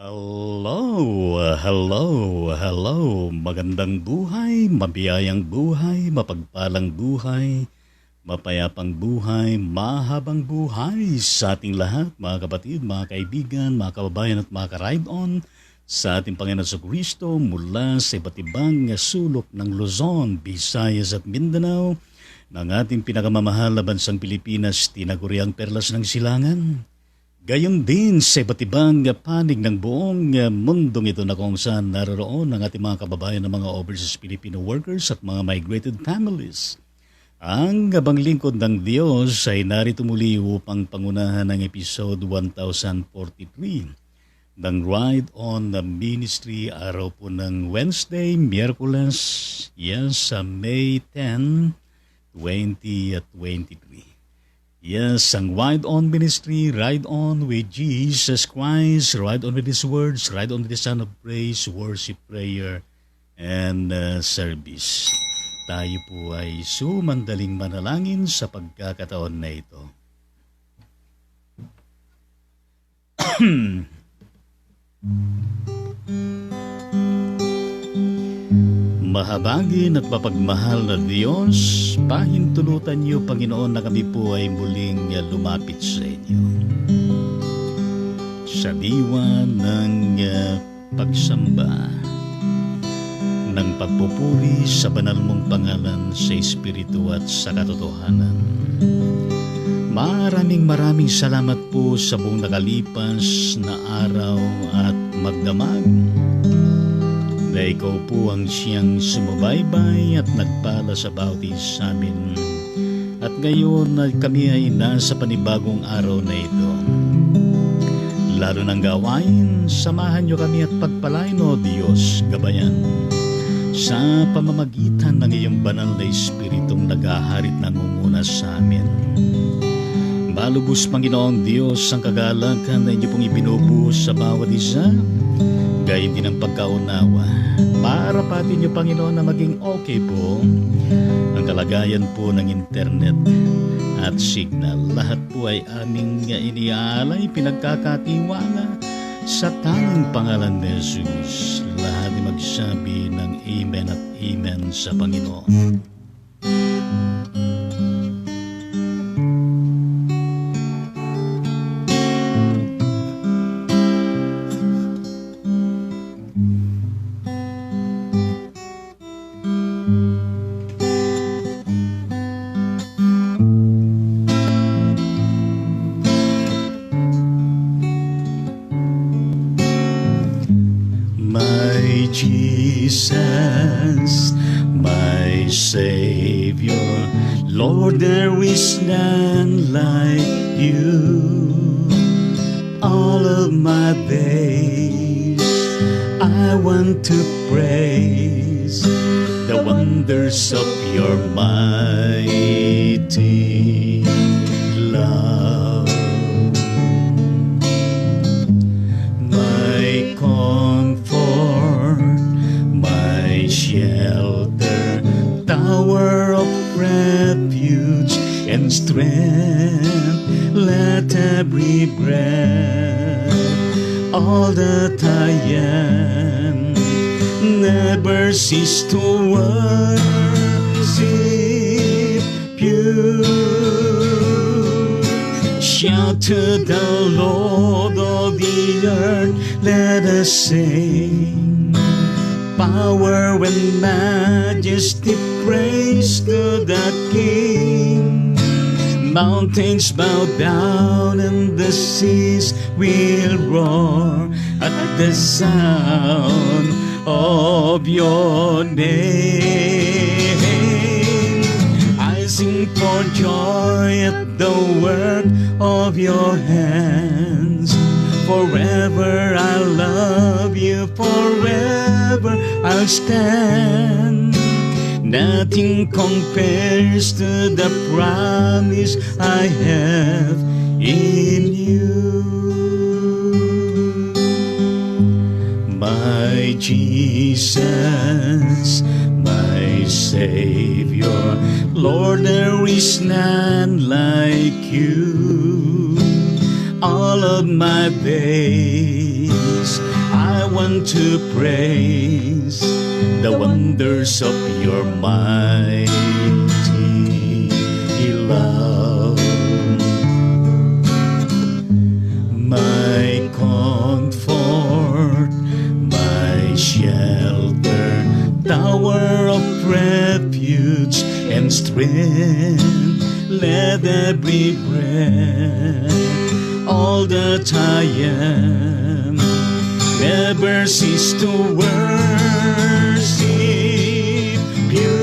Hello. Magandang buhay, mabiyayang buhay, mapagpalang buhay, mapayapang buhay, mahabang buhay sa ating lahat, mga kapatid, mga kaibigan, mga kababayan at mga ka-ride on sa ating Panginoon sa Kristo mula sa iba't ibang sulok ng Luzon, Visayas at Mindanao, ng ating pinakamamahal na bansang Pilipinas, tinaguriang perlas ng silangan. Gayong din sa iba't ibang panig ng buong mundong ito na kung saan naroroon ang ating mga kababayan ng mga overseas Filipino workers at mga migrated families. Ang abang lingkod ng Diyos ay narito muli upang pangunahan ng episode 1043 ng Ride on the Ministry, araw po ng Wednesday, Miyerkules, sa May 10, 2023. Yes, ang Ride On Ministry, Ride On with Jesus Christ, Ride On with His Words, Ride On with the Son of Praise, Worship, Prayer, and Service. Tayo po ay sumandaling manalangin sa pagkakataon na ito. Mahabagin at mapagmahal na Diyos, pahintulutan niyo, Panginoon, na kami po ay muling lumapit sa inyo. Sa diwa ng pagsamba, ng pagpupuri sa banal mong pangalan sa Espiritu at sa katotohanan. Maraming salamat po sa buong nakalipas na araw at magdamag na ikaw po ang siyang sumubaybay at nagpala sa bawat isa sa amin. At ngayon na kami ay nasa panibagong araw na ito. Lalo ng gawain, samahan niyo kami at pagpalain, O Diyos, gabayan, sa pamamagitan ng iyong banal na Espiritong naghaharit ng ngunguna sa amin. Malubos, Panginoong Diyos, ang kagalakan na inyo pong ibinubuhos sa bawat isa, gayon din ang pagkaunawa. Para pati niyo, Panginoon, na maging okay po ang kalagayan po ng internet at signal. Lahat po ay aming iniaalay, pinagkakatiwala sa tanging pangalan ni Jesus. Lahat ay magsabi ng Amen at Amen sa Panginoon. Jesus, my Savior, Lord, there is none like you. All of my days I want to praise the wonders of your mighty love. My comfort, my shelter, tower of refuge and strength, let every breath, all that I am, never cease to worship you. Shout to the Lord of the earth, let us sing. Power and majesty, praise to the King. Mountains bow down and the seas will roar at the sound of your name. I sing for joy at the work of your hands. Forever I love you, forever I'll stand. Nothing compares to the promise I have in you. My Jesus, my Savior, Lord, there is none like you. All all of my days, I want to praise the wonders of your mighty love. My comfort, my shelter, tower of refuge and strength, let every breath, all that I am, never cease to worship you.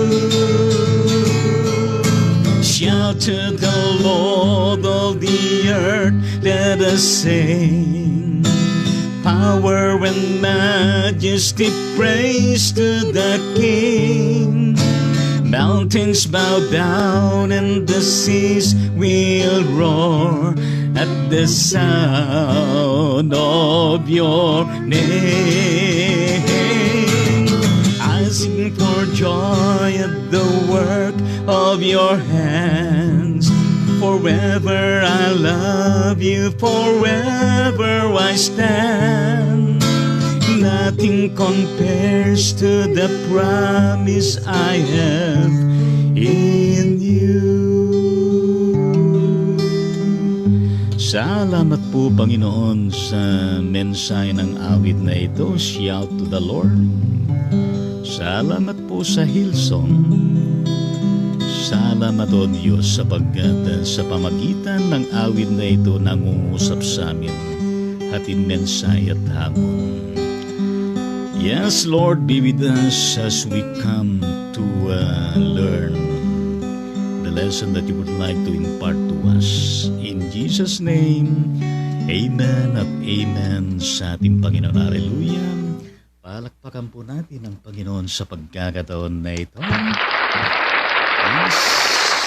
Shout to the Lord of the earth, let us sing. Power and majesty, praise to the King. Mountains bow down and the seas will roar at the sound of your name. I sing for joy at the work of your hands. Forever I love you, forever I stand. Nothing compares to the promise I have in you. Salamat po, Panginoon, sa mensahe ng awit na ito. Shout to the Lord. Salamat po sa Hillsong. Salamat, O Diyos, sapagkat sa pamagitan ng awit na ito nangungusap sa amin, hatid mensahe at hamon. Yes, Lord, be with us as we come to learn the lesson that you would like to impart to us. In Jesus' name, amen at amen sa ating Panginoon. Hallelujah. Palakpakan po natin ang Panginoon sa pagkakataon na ito. Yes,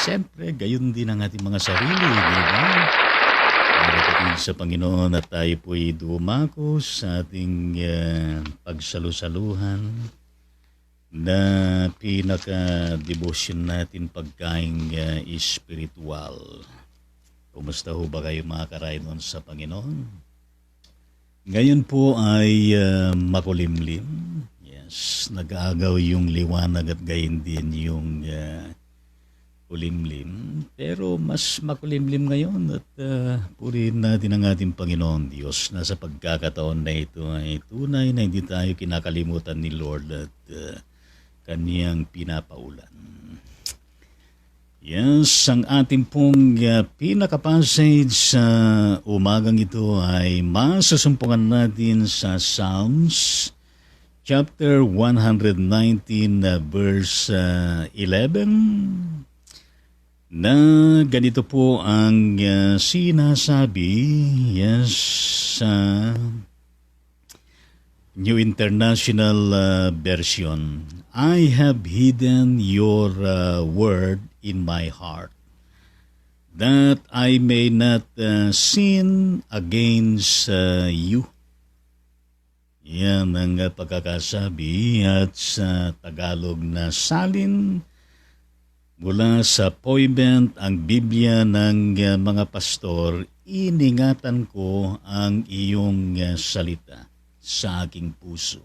siyempre, gayon din ang ating mga sarili, di ba? Pagdating sa Panginoon at tayo po'y dumako sa ating pagsalusaluhan na pinaka-devotion natin pagkaing espiritual. Kumusta ho ba kayo mga karaynon sa Panginoon? Ngayon po ay makulimlim. Yes, nag-aagaw yung liwanag at gayon din yung kulimlim, pero mas makulimlim ngayon at purihin natin ang ating Panginoon Diyos na sa pagkakataon na ito ay tunay na hindi tayo kinakalimutan ni Lord at Kaniyang pinapaulan. Yes, ang ating pong pinaka-passage sa umagang ito ay masusumpungan natin sa Psalms chapter 119 verse 11. Na ganito po ang sinasabi, yes, sa New International Version. I have hidden your word in my heart, that I may not sin against you. Yan ang pagkakasabi at sa Tagalog na salin mula sa Poiment, ang Biblia ng mga pastor, iningatan ko ang iyong salita sa aking puso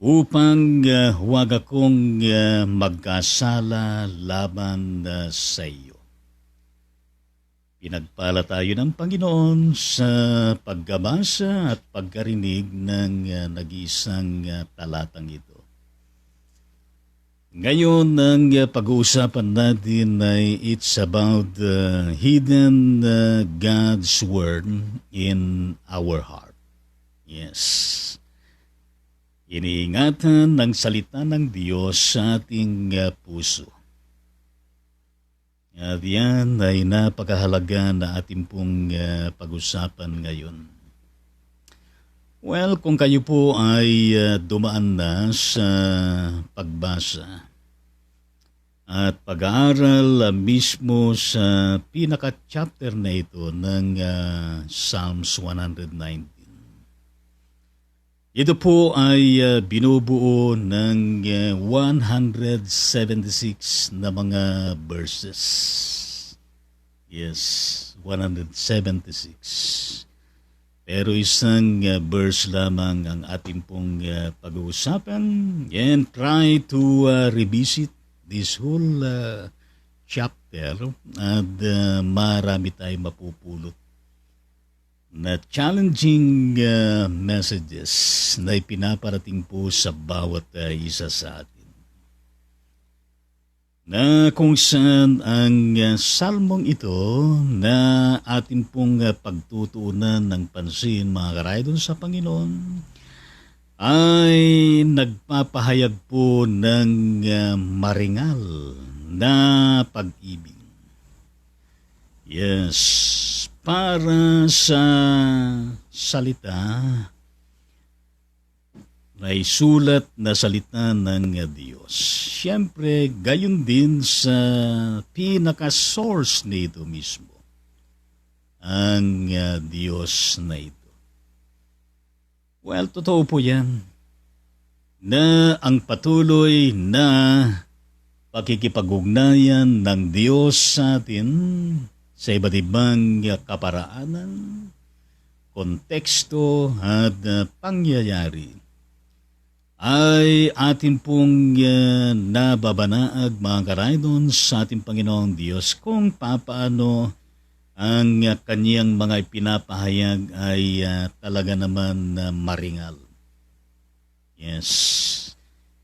upang huwag akong magkasala laban sa iyo. Pinagpala tayo ng Panginoon sa pagbabasa at pagkarinig ng nag-iisang talatang ito. Ngayon, ang pag-uusapan natin ay it's about hidden God's Word in our heart. Yes. Iniingatan ng salita ng Diyos sa ating puso. At yan ay napakahalaga na ating pong pag-usapan ngayon. Well, kung kayo po ay dumaan na sa pagbasa at pag-aaral mismo sa pinaka-chapter na ito ng Psalms 119. Ito po ay binubuo ng 176 na mga verses. Yes, 176. Pero isang verse lamang ang ating pong pag-uusapan and try to revisit this whole chapter at marami tayong mapupulot na challenging messages na ipinaparating po sa bawat isa sa atin. Na kung saan ang salmong ito na atin pong pagtutuunan ng pansin mga karaydon sa Panginoon ay nagpapahayag po ng maringal na pag-ibig. Yes, para sa salita may sulat na salita ng Diyos. Siyempre, gayon din sa pinaka-source nito mismo, ang Diyos na ito. Well, totoo po yan, na ang patuloy na pakikipag-ugnayan ng Diyos sa atin sa iba't ibang kaparaanan, konteksto at pangyayari ay atin pong nababanaag mga karaydon sa ating Panginoong Diyos kung papaano ang kanyang mga ipinapahayag ay talaga naman maringal. Yes.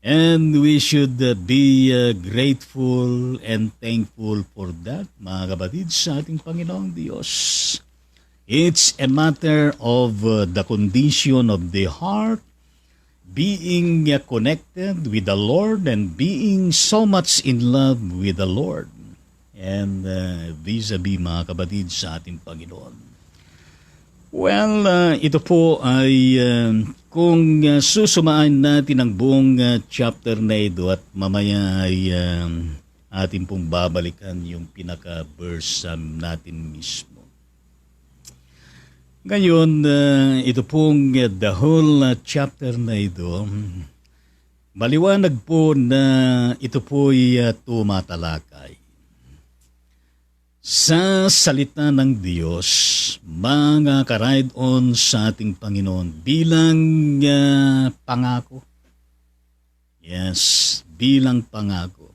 And we should be grateful and thankful for that, mga kapatid, sa ating Panginoong Diyos. It's a matter of the condition of the heart, being connected with the Lord and being so much in love with the Lord. And vis-a-vis mga kapatid sa ating Panginoon. Well, ito po ay kung susumaan natin ang buong chapter na ito at mamaya ay atin pong babalikan yung pinaka-verse natin mismo. Ngayon, ito pong the whole chapter na ito, maliwanag po na ito po'y tumatalakay sa salita ng Diyos, mga ka-ride-on sa ating Panginoon bilang pangako. Yes, bilang pangako.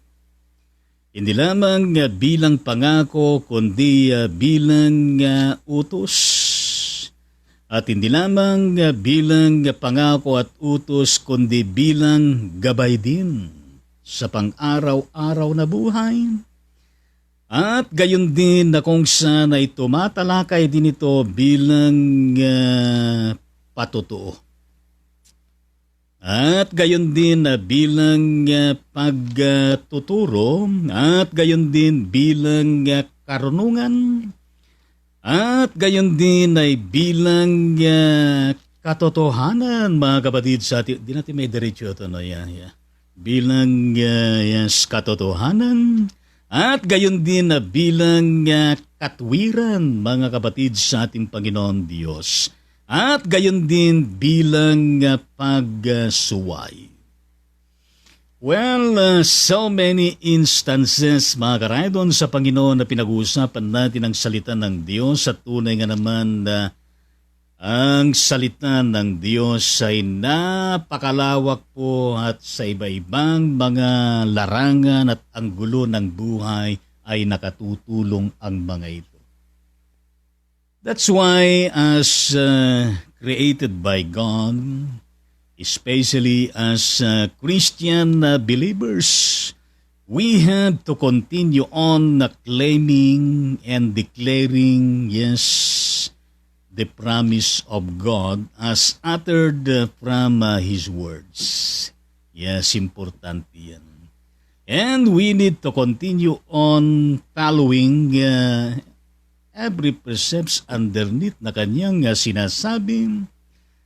Hindi lamang bilang pangako, kundi bilang utos. At hindi lamang bilang pangako at utos, kundi bilang gabay din sa pang-araw-araw na buhay. At gayon din na kung saan ay tumatalakay din ito bilang patutuo. At gayon din na bilang pagtuturo, at gayon din bilang karunungan, at gayon din ay bilang katotohanan, mga kapatid sa atin. Di natin may diretso ito, no? Yeah. Bilang katotohanan, at gayon din na bilang katwiran, mga kapatid sa ating Panginoon Diyos. At gayon din bilang pagsuway. Well, so many instances, mga karaydon sa Panginoon, na pinag-uusapan natin ang salita ng Diyos at tunay nga naman na ang salita ng Diyos ay napakalawak po at sa iba-ibang mga larangan at anggulo ng buhay ay nakatutulong ang mga ito. That's why as created by God, especially as Christian believers, we have to continue on claiming and declaring, yes, the promise of God as uttered from His words. Yes, importante yan. And we need to continue on following every precepts underneath na kanyang sinasabing,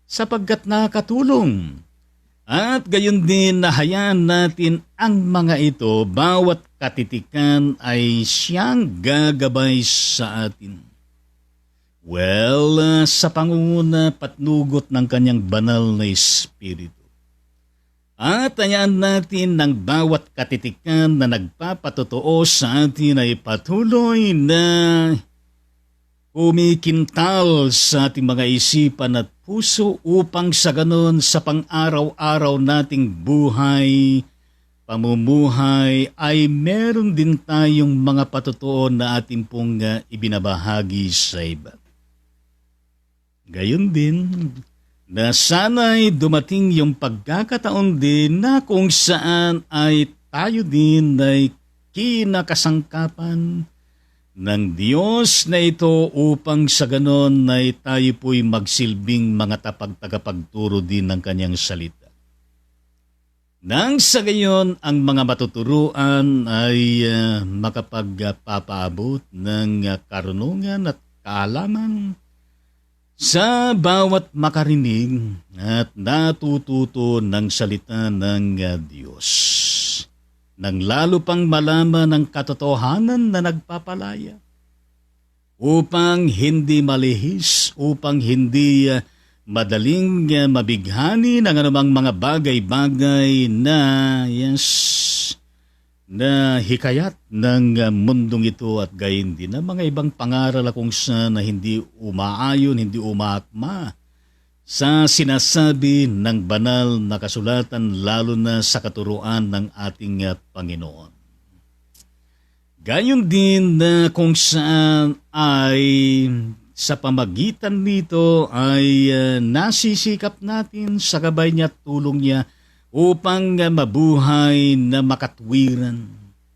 sapagkat nakatulong. At gayon din nahayaan natin ang mga ito, bawat katitikan ay siyang gagabay sa atin. Well, sa pangunguna patnugot ng kanyang banal na Espiritu. At hayaan natin ng bawat katitikan na nagpapatotoo sa atin ay patuloy na kumikintal sa ating mga isipan at puso upang sa ganon sa pang-araw-araw nating buhay, pamumuhay ay meron din tayong mga patutuon na ating pong ibinabahagi sa iba. Gayon din, na sana'y dumating yung pagkakataon din na kung saan ay tayo din ay kinakasangkapan ng Diyos na ito upang sa ganon ay tayo po'y magsilbing mga tagapagturo din ng kanyang salita. Nang sa gayon, ang mga matuturuan ay makapagpapaabot ng karunungan at kaalaman sa bawat makarinig at natututo ng salita ng Diyos, nang lalo pang malaman ang katotohanan na nagpapalaya, upang hindi malihis, upang hindi madaling mabighani ng anumang mga bagay-bagay na hikayat ng mundong ito at gayon din na mga ibang pangaral kung saan na hindi umaayon, hindi umaakma sa sinasabi ng banal na kasulatan lalo na sa katuruan ng ating Panginoon. Gayon din na kung saan ay sa pamagitan nito ay nasisikap natin sa gabay niya at tulong niya upang mabuhay na makatwiran,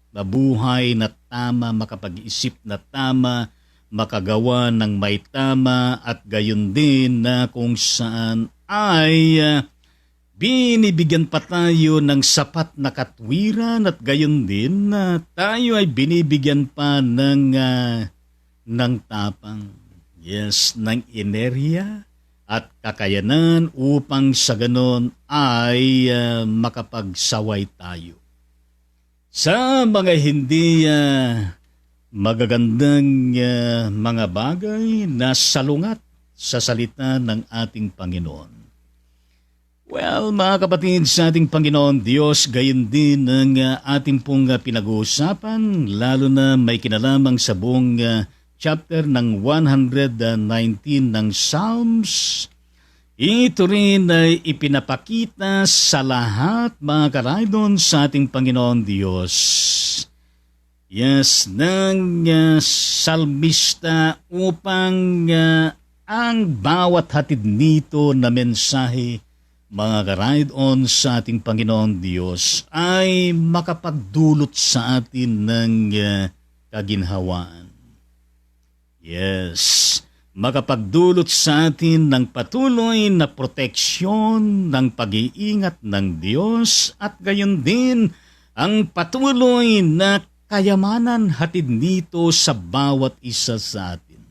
mabuhay na tama, makapag-isip na tama, makagawa ng may tama at gayon din na kung saan ay binibigyan pa tayo ng sapat na katwiran at gayon din na tayo ay binibigyan pa ng tapang, ng enerhiya at kakayanan upang sa ganon ay makapagsaway tayo sa mga hindi magagandang mga bagay na salungat sa salita ng ating Panginoon. Well, mga kapatid sa ating Panginoon Diyos, gayon din ang ating pong pinag-uusapan, lalo na may kinalamang sa buong chapter ng 119 ng Psalms. Ito rin ay ipinapakita sa lahat, mga karaydon, sa ating Panginoon Diyos. Ng salmista upang ang bawat hatid nito na mensahe, mga karaydon, sa ating Panginoon Diyos ay makapagdulot sa atin ng kaginhawaan. Makapagdulot sa atin ng patuloy na proteksyon ng pag-iingat ng Diyos at gayon din ang patuloy na kayamanan hatid nito sa bawat isa sa atin.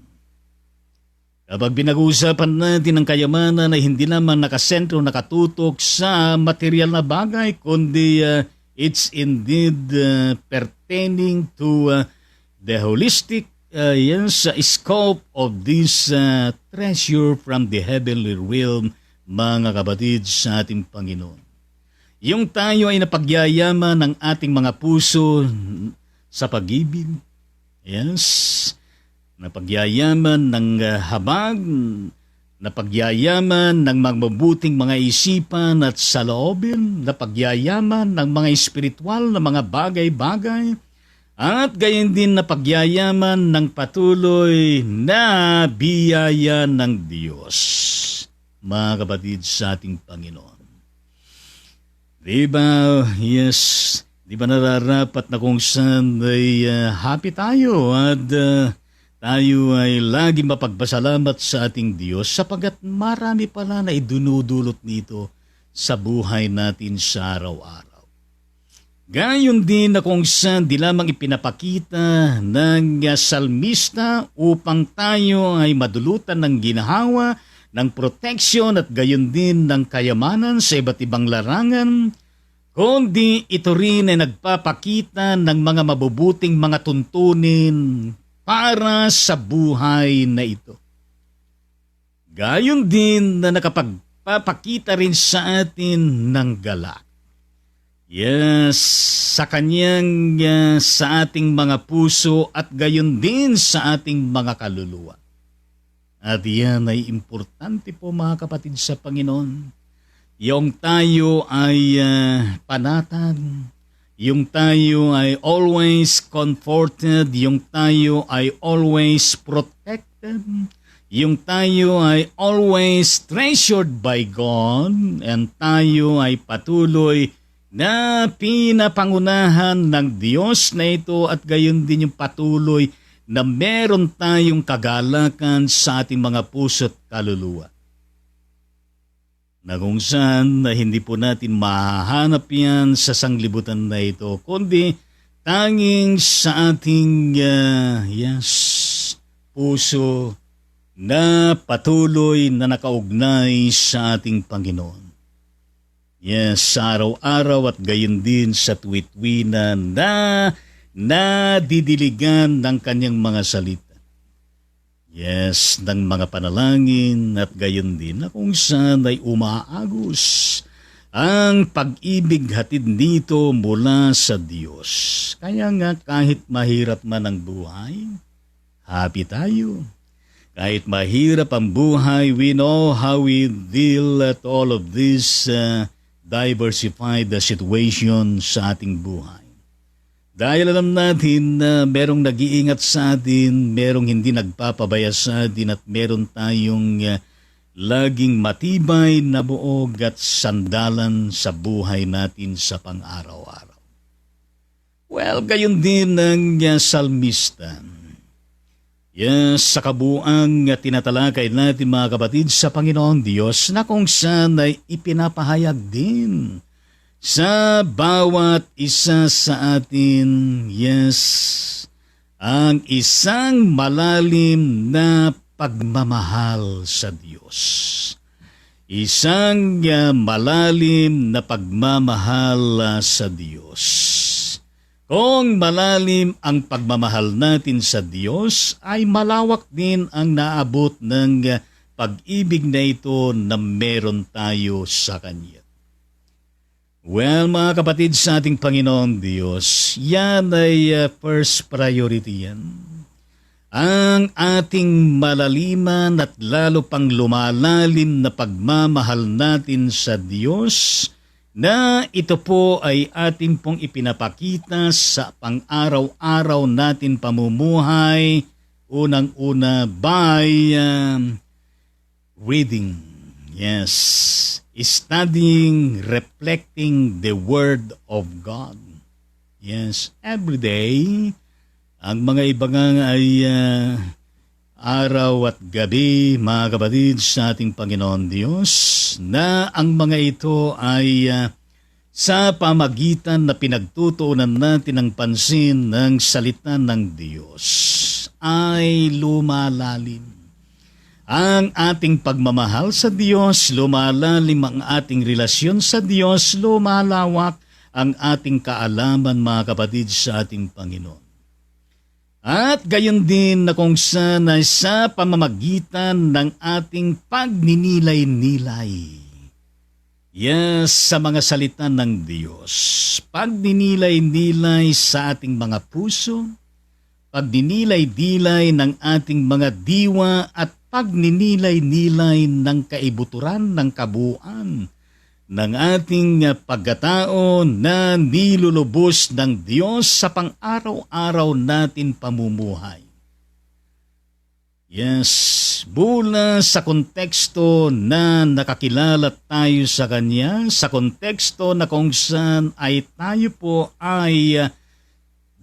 Kapag pinag-uusapan natin ang kayamanan ay hindi naman nakasentro, nakatutok sa material na bagay, kundi it's indeed pertaining to the holistic scope of this treasure from the heavenly realm, mga kapatid sa ating Panginoon. Yung tayo ay napagyayaman ng ating mga puso sa pag-ibig, napagyayaman ng habag, napagyayaman ng magmabuting mga isipan at saloobin, napagyayaman ng mga espiritual na mga bagay-bagay, at gayon din na pagyayaman ng patuloy na biyaya ng Diyos, mga kapatid sa ating Panginoon. Diba, diba nararapat na kung saan ay happy tayo at tayo ay lagi mapagpasalamat sa ating Diyos sapagat marami pala na idunudulot nito sa buhay natin sa araw-araw. Gayon din na kung saan di lamang ipinapakita ng salmista upang tayo ay madulutan ng ginhawa, ng proteksyon at gayon din ng kayamanan sa iba't ibang larangan, kundi ito rin ay nagpapakita ng mga mabubuting mga tuntunin para sa buhay na ito. Gayon din na nakapagpapakita rin sa atin ng galak. Sa kanyang sa ating mga puso at gayon din sa ating mga kaluluwa. At yan ay importante po mga kapatid sa Panginoon. Yung tayo ay panatag, yung tayo ay always comforted, yung tayo ay always protected, yung tayo ay always treasured by God, and tayo ay patuloy na pinapangunahan ng Diyos na ito at gayon din yung patuloy na meron tayong kagalakan sa ating mga puso't kaluluwa. Na kung saan na hindi po natin mahahanap yan sa sanglibutan na ito, kundi tanging sa ating puso na patuloy na nakaugnay sa ating Panginoon. Yes, sa araw-araw at gayon din sa tuwit-winan na nadidiligan ng kanyang mga salita. Yes, ng mga panalangin at gayon din na kung saan ay umaagos ang pag-ibig hatid nito mula sa Diyos. Kaya nga kahit mahirap man ang buhay, happy tayo. Kahit mahirap ang buhay, we know how we deal at all of this diversified situation sa ating buhay. Dahil alam natin na merong nag-iingat sa atin, merong hindi nagpapabaya sa atin at meron tayong laging matibay na buog at sandalan sa buhay natin sa pang-araw-araw. Well, gayon din ng salmista. Yes, sa kabuang tinatalakay natin mga kapatid sa Panginoong Diyos na kung saan ay ipinapahayag din sa bawat isa sa atin, yes, ang isang malalim na pagmamahal sa Diyos. Isang malalim na pagmamahal sa Diyos. Kung malalim ang pagmamahal natin sa Diyos, ay malawak din ang naabot ng pag-ibig na ito na meron tayo sa Kanya. Well, mga kapatid sa ating Panginoong Diyos, yan ay first priority yan. Ang ating malaliman at lalo pang lumalalim na pagmamahal natin sa Diyos, na ito po ay ating pong ipinapakita sa pang-araw-araw natin pamumuhay, unang-una by reading. Yes, studying, reflecting the Word of God. Yes, every day, ang mga iba nga ay araw at gabi, mga kapatid sa ating Panginoon Diyos, na ang mga ito ay sa pamagitan na pinagtutuunan natin ng pansin ng salita ng Diyos, ay lumalalim. Ang ating pagmamahal sa Diyos, lumalalim ang ating relasyon sa Diyos, lumalawak ang ating kaalaman, mga kapatid sa ating Panginoon. At gayon din na kung saan ay sa pamamagitan ng ating pagninilay-nilay. Yes, sa mga salita ng Diyos. Pagninilay-nilay sa ating mga puso, pagninilay-nilay ng ating mga diwa at pagninilay-nilay ng kaibuturan ng kabuuan ng ating pagkatao na nilulubos ng Diyos sa pang-araw-araw natin pamumuhay. Yes, mula sa konteksto na nakakilala tayo sa Kanya, sa konteksto na kung saan ay tayo po ay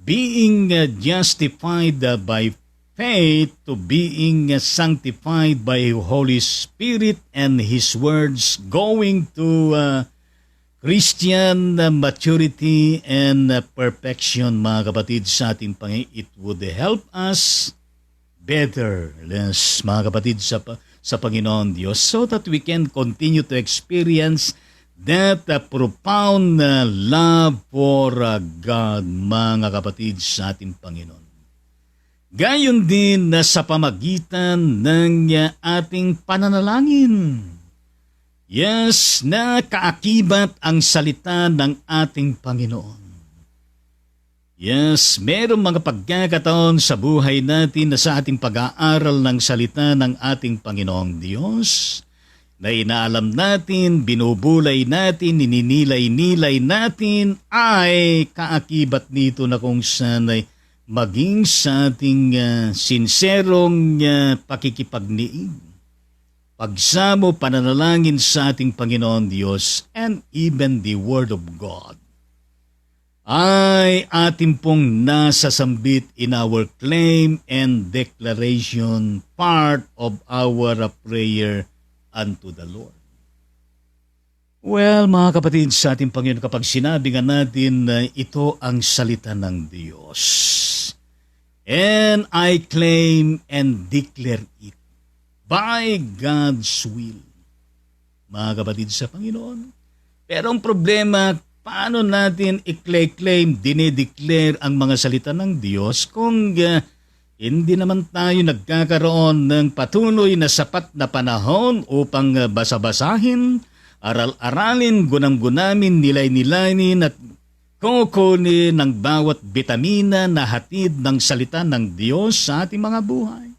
being justified by faith to being sanctified by Holy Spirit and His words, going to Christian maturity and perfection, mga kapatid sa ating Panginoon. It would help us better, yes, mga kapatid sa Panginoon Diyos, so that we can continue to experience that profound love for God, mga kapatid sa ating Panginoon. Gayon din na sa pamagitan ng ating pananalangin. Yes, na kaakibat ang salita ng ating Panginoon. Yes, merong mga pagkakataon sa buhay natin na sa ating pag-aaral ng salita ng ating Panginoong Diyos, na inaalam natin, binubulay natin, ininilay-nilay natin, ay kaakibat nito na kung saan ay maging sa ating sinserong pakikipagniig, pagsamo, pananalangin sa ating Panginoon Diyos, and even the Word of God, ay ating pong nasasambit in our claim and declaration part of our prayer unto the Lord. Well, mga kapatid, sa ating Panginoon, kapag sinabi nga natin na ito ang salita ng Diyos, and I claim and declare it by God's will, mga kapatid sa Panginoon. Pero ang problema, paano natin i-claim, dinideclare ang mga salita ng Diyos kung hindi naman tayo nagkakaroon ng patuloy na sapat na panahon upang basa-basahin, aral-aralin, gunam-gunamin, nilay-nilayin at kukunin ng bawat bitamina na hatid ng salita ng Diyos sa ating mga buhay?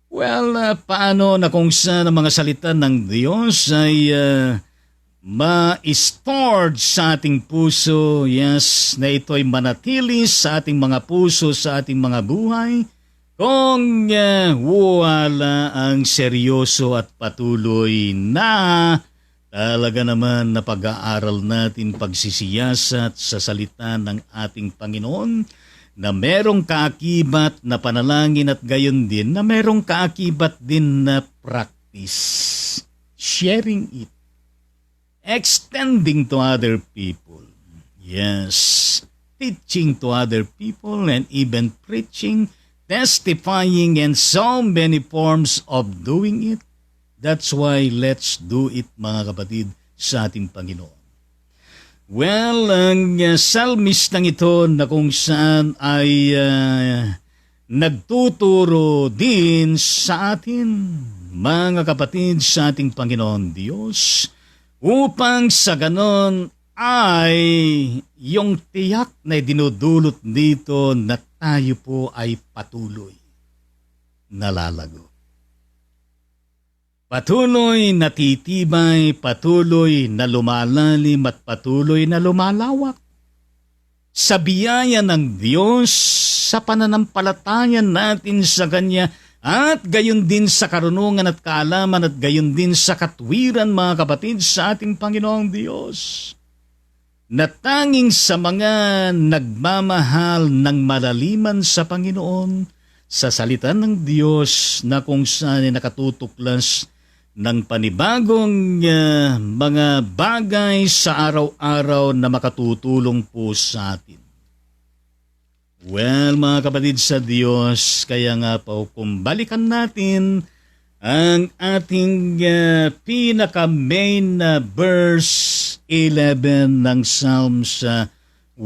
Well, paano na kung saan ang mga salita ng Diyos ay ma-stored sa ating puso, yes, na ito ay manatili sa ating mga puso, sa ating mga buhay, kung wala ang seryoso at patuloy na talaga naman na pag-aaral natin, pagsisiyasat sa salita ng ating Panginoon, na merong kaakibat na panalangin at gayon din na merong kaakibat din na practice, sharing it, extending to other people. Yes, teaching to other people and even preaching, testifying, and so many forms of doing it. That's why let's do it, mga kapatid, sa ating Panginoon. Well, ang salmistang ito na kung saan ay nagtuturo din sa atin, mga kapatid, sa ating Panginoon Diyos, upang sa ganon ay yung tiyak na dinudulot dito na tayo po ay patuloy nalalago. Patuloy na titibay, patuloy na lumalalim at patuloy na lumalawak. Sa biyaya ng Diyos, sa pananampalataya natin sa Kanya, at gayon din sa karunungan at kaalaman at gayon din sa katwiran, mga kapatid, sa ating Panginoong Diyos, na tanging sa mga nagmamahal ng malaliman sa Panginoon, sa salita ng Diyos na kung saan ay nakatutuklas ng panibagong mga bagay sa araw-araw na makatutulong po sa atin. Well, mga kapatid sa Diyos, kaya nga po kung balikan natin ang ating pinaka-main verse 11 ng Psalms 119.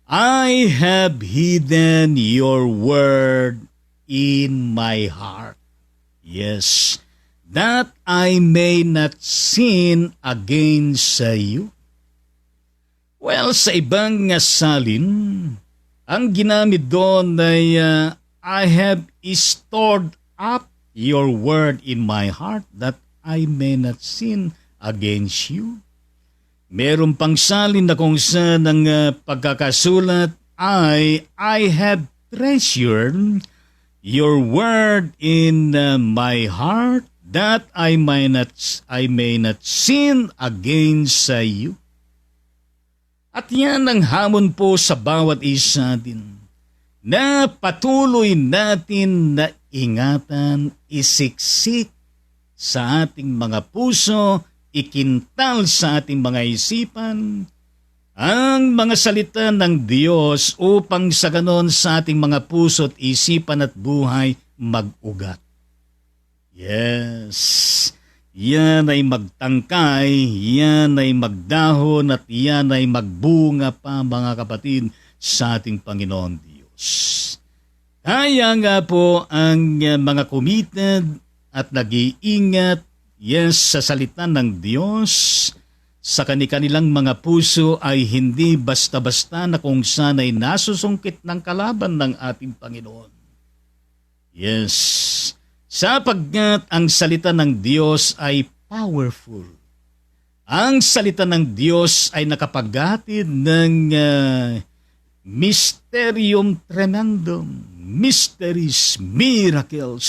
I have hidden your word in my heart. Yes, that I may not sin against you. Well, sa ibang salin, ang ginamit doon ay I have stored up your word in my heart that I may not sin against you. Meron pang salin na kung saan ang pagkakasulat ay I have treasured your word in my heart that I may not sin against you. At yan ang hamon po sa bawat isa din, na patuloy natin na ingatan, isiksik sa ating mga puso, ikintal sa ating mga isipan, ang mga salita ng Diyos upang sa ganon sa ating mga puso at isipan at buhay mag-ugat. Yes, yan ay magtangkay, yan ay magdahon at yan ay magbunga pa, mga kapatid, sa ating Panginoon Diyos. Kaya nga po ang mga committed at nag-iingat, yes, sa salita ng Diyos, sa kanilang mga puso ay hindi basta-basta na kung saan ay nasusungkit ng kalaban ng ating Panginoon. Yes, sapagkat ang salita ng Diyos ay powerful. Ang salita ng Diyos ay nakapaghatid ng mysterium tremendum, mysteries, miracles,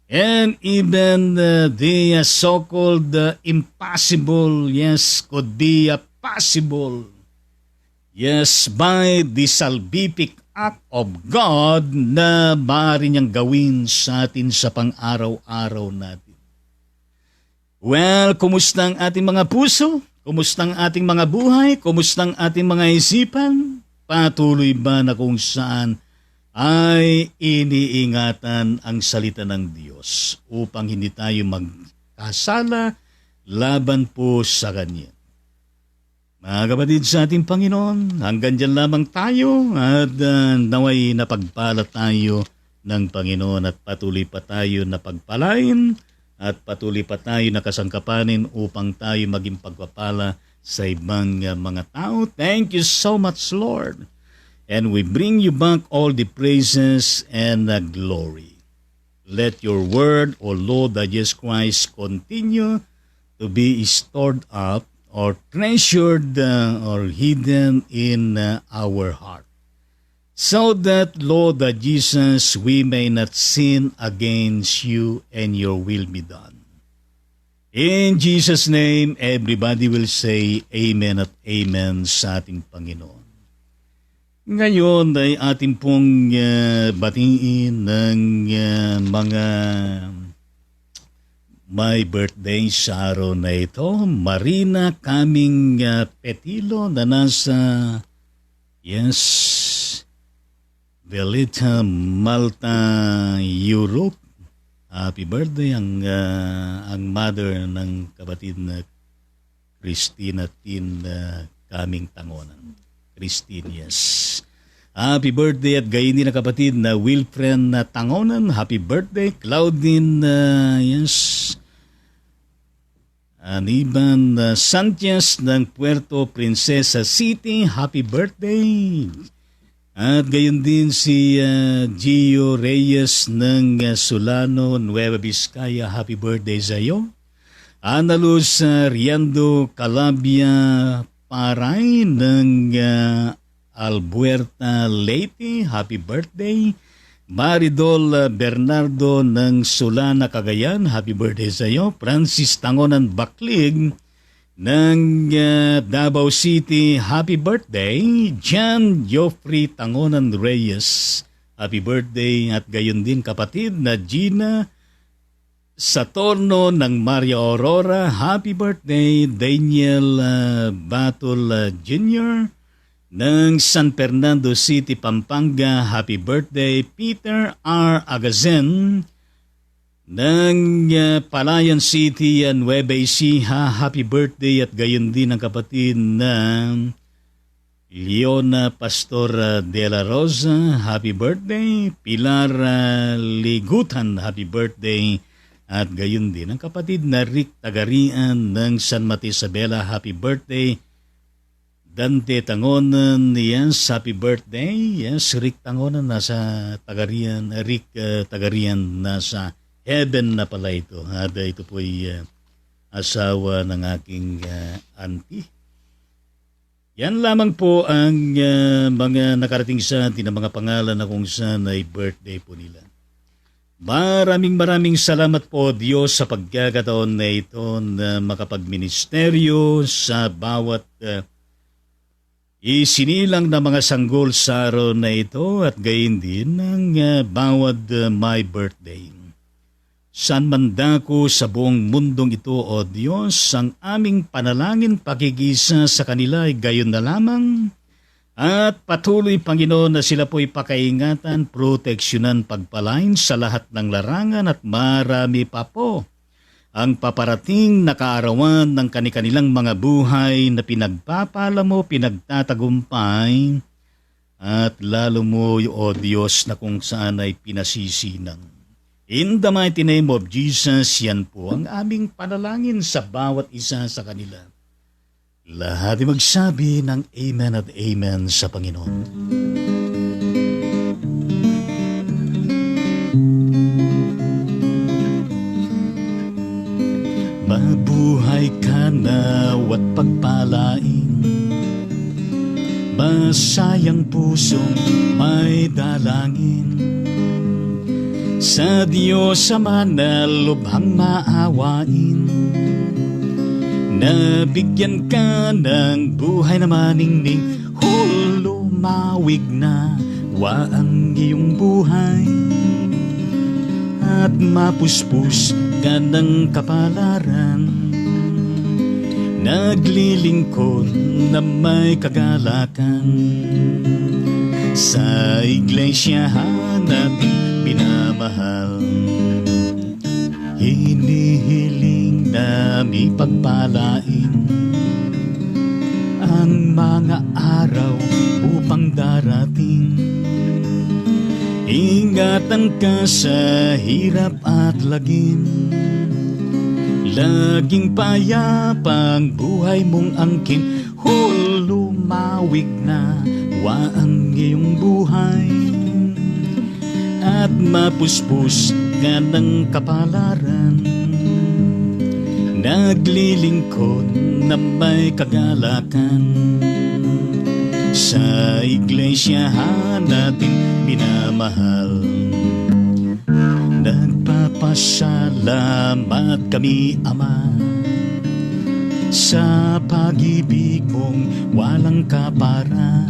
and even the so-called impossible, yes, could be possible. Yes, by the salvific act of God na maaari niyang gawin sa atin sa pang-araw-araw natin. Well, kumusta ang ating mga puso? Kumusta ang ating mga buhay? Kumusta ang ating mga isipan? Patuloy ba na kung saan ay iniingatan ang salita ng Diyos upang hindi tayo magkasala laban po sa Kanya? Mga kapatid sa ating Panginoon, hanggang dyan lamang tayo at naway napagpala tayo ng Panginoon at patuloy pa tayo na pagpalain at patuloy pa tayo nakasangkapanin upang tayo maging pagpapala sa ibang mga tao. Thank you so much, Lord. And we bring you back all the praises and the glory. Let your word, O Lord, that Jesus Christ, continue to be stored up or treasured or hidden in our heart. So that, Lord, that Jesus, we may not sin against you and your will be done. In Jesus' name, everybody will say amen at amen sa ating Panginoon. Ngayon ay ating pong batiin ng mga may birthday sa araw na ito. Marina Caming Petilo na nasa, Velita, Malta, Europe. Happy birthday ang mother ng kapatid na Christina Tin Caming Tangonan. Christine, yes. Happy birthday at gayon din na kapatid na Wilfred Tangonan. Happy birthday. Claudine, yes. Aniban Sanchez ng Puerto Princesa City. Happy birthday. At gayon din si Gio Reyes ng Solano, Nueva Vizcaya. Happy birthday sa iyo. Ana Luz Riendo Calabia Paray ng Albuerta Leyte. Happy birthday. Maridol Bernardo ng Solana, Cagayan. Happy birthday sa iyo. Francis Tangonan Baklig ng Davao City, happy birthday. John Geoffrey Tangonan Reyes, happy birthday. At gayon din kapatid na Gina Satorno ng Maria Aurora, happy birthday. Daniel Batol Jr. ng San Fernando City, Pampanga, happy birthday. Peter R. Agazen ng Palayan City, Nueva Ecija, happy birthday. At gayon din ang kapatid na Leona Pastor de la Rosa, happy birthday. Pilar Ligutan, happy birthday. At gayon din ang kapatid na Rick Tagarian ng San Mateo Isabela, happy birthday. Dante Tangonan, yes, happy birthday. Yes, Rick Tangonan nasa Tagarian, Rick Tagarian nasa heaven na pala ito. At ito po ay asawa ng aking auntie. Yan lamang po ang mga nakarating sa atin na mga pangalan na kung saan ay birthday po nila. Maraming salamat po Diyos sa pagkakataon na ito na makapagministeryo sa bawat isinilang na mga sanggol sa araw na ito at gayon din ng bawat my birthday. San man dako sa buong mundong ito, O Diyos, ang aming panalangin pagigisa sa kanila ay gayon na lamang. At patuloy, Panginoon, na sila po'y pakaingatan, proteksyonan, pagpalain sa lahat ng larangan at marami pa po ang paparating na kaarawan ng kanilang mga buhay na pinagpapala mo, pinagtatagumpay, at lalo mo, O Diyos, na kung saan ay pinasisinang. In the mighty name of Jesus, yan po ang aming panalangin sa bawat isa sa kanila. Lahat ay magsabi ng Amen at Amen sa Panginoon. Mabuhay ka nawat pagpalain, masayang pusong may dalangin. Sa Diyos Ama na lubhang maawain, nabigyan ka ng buhay na maningning, lumawig na wa ang iyong buhay, at mapuspos ka ng kapalaran. Naglilingkod na may kagalakan, sa iglesia natin minamahal. Hinihiling namin pagpalain ang mga araw upang darating. Ingatan ka sa hirap at lagim, laging payapang buhay mong angkin. Lumawig na wa ang iyong buhay, at mapuspos ka ng kapalaran. Naglilingkod na may kagalakan, sa iglesia natin minamahal. Nagpapasalamat kami, Ama, sa pag-ibig mong walang kaparan.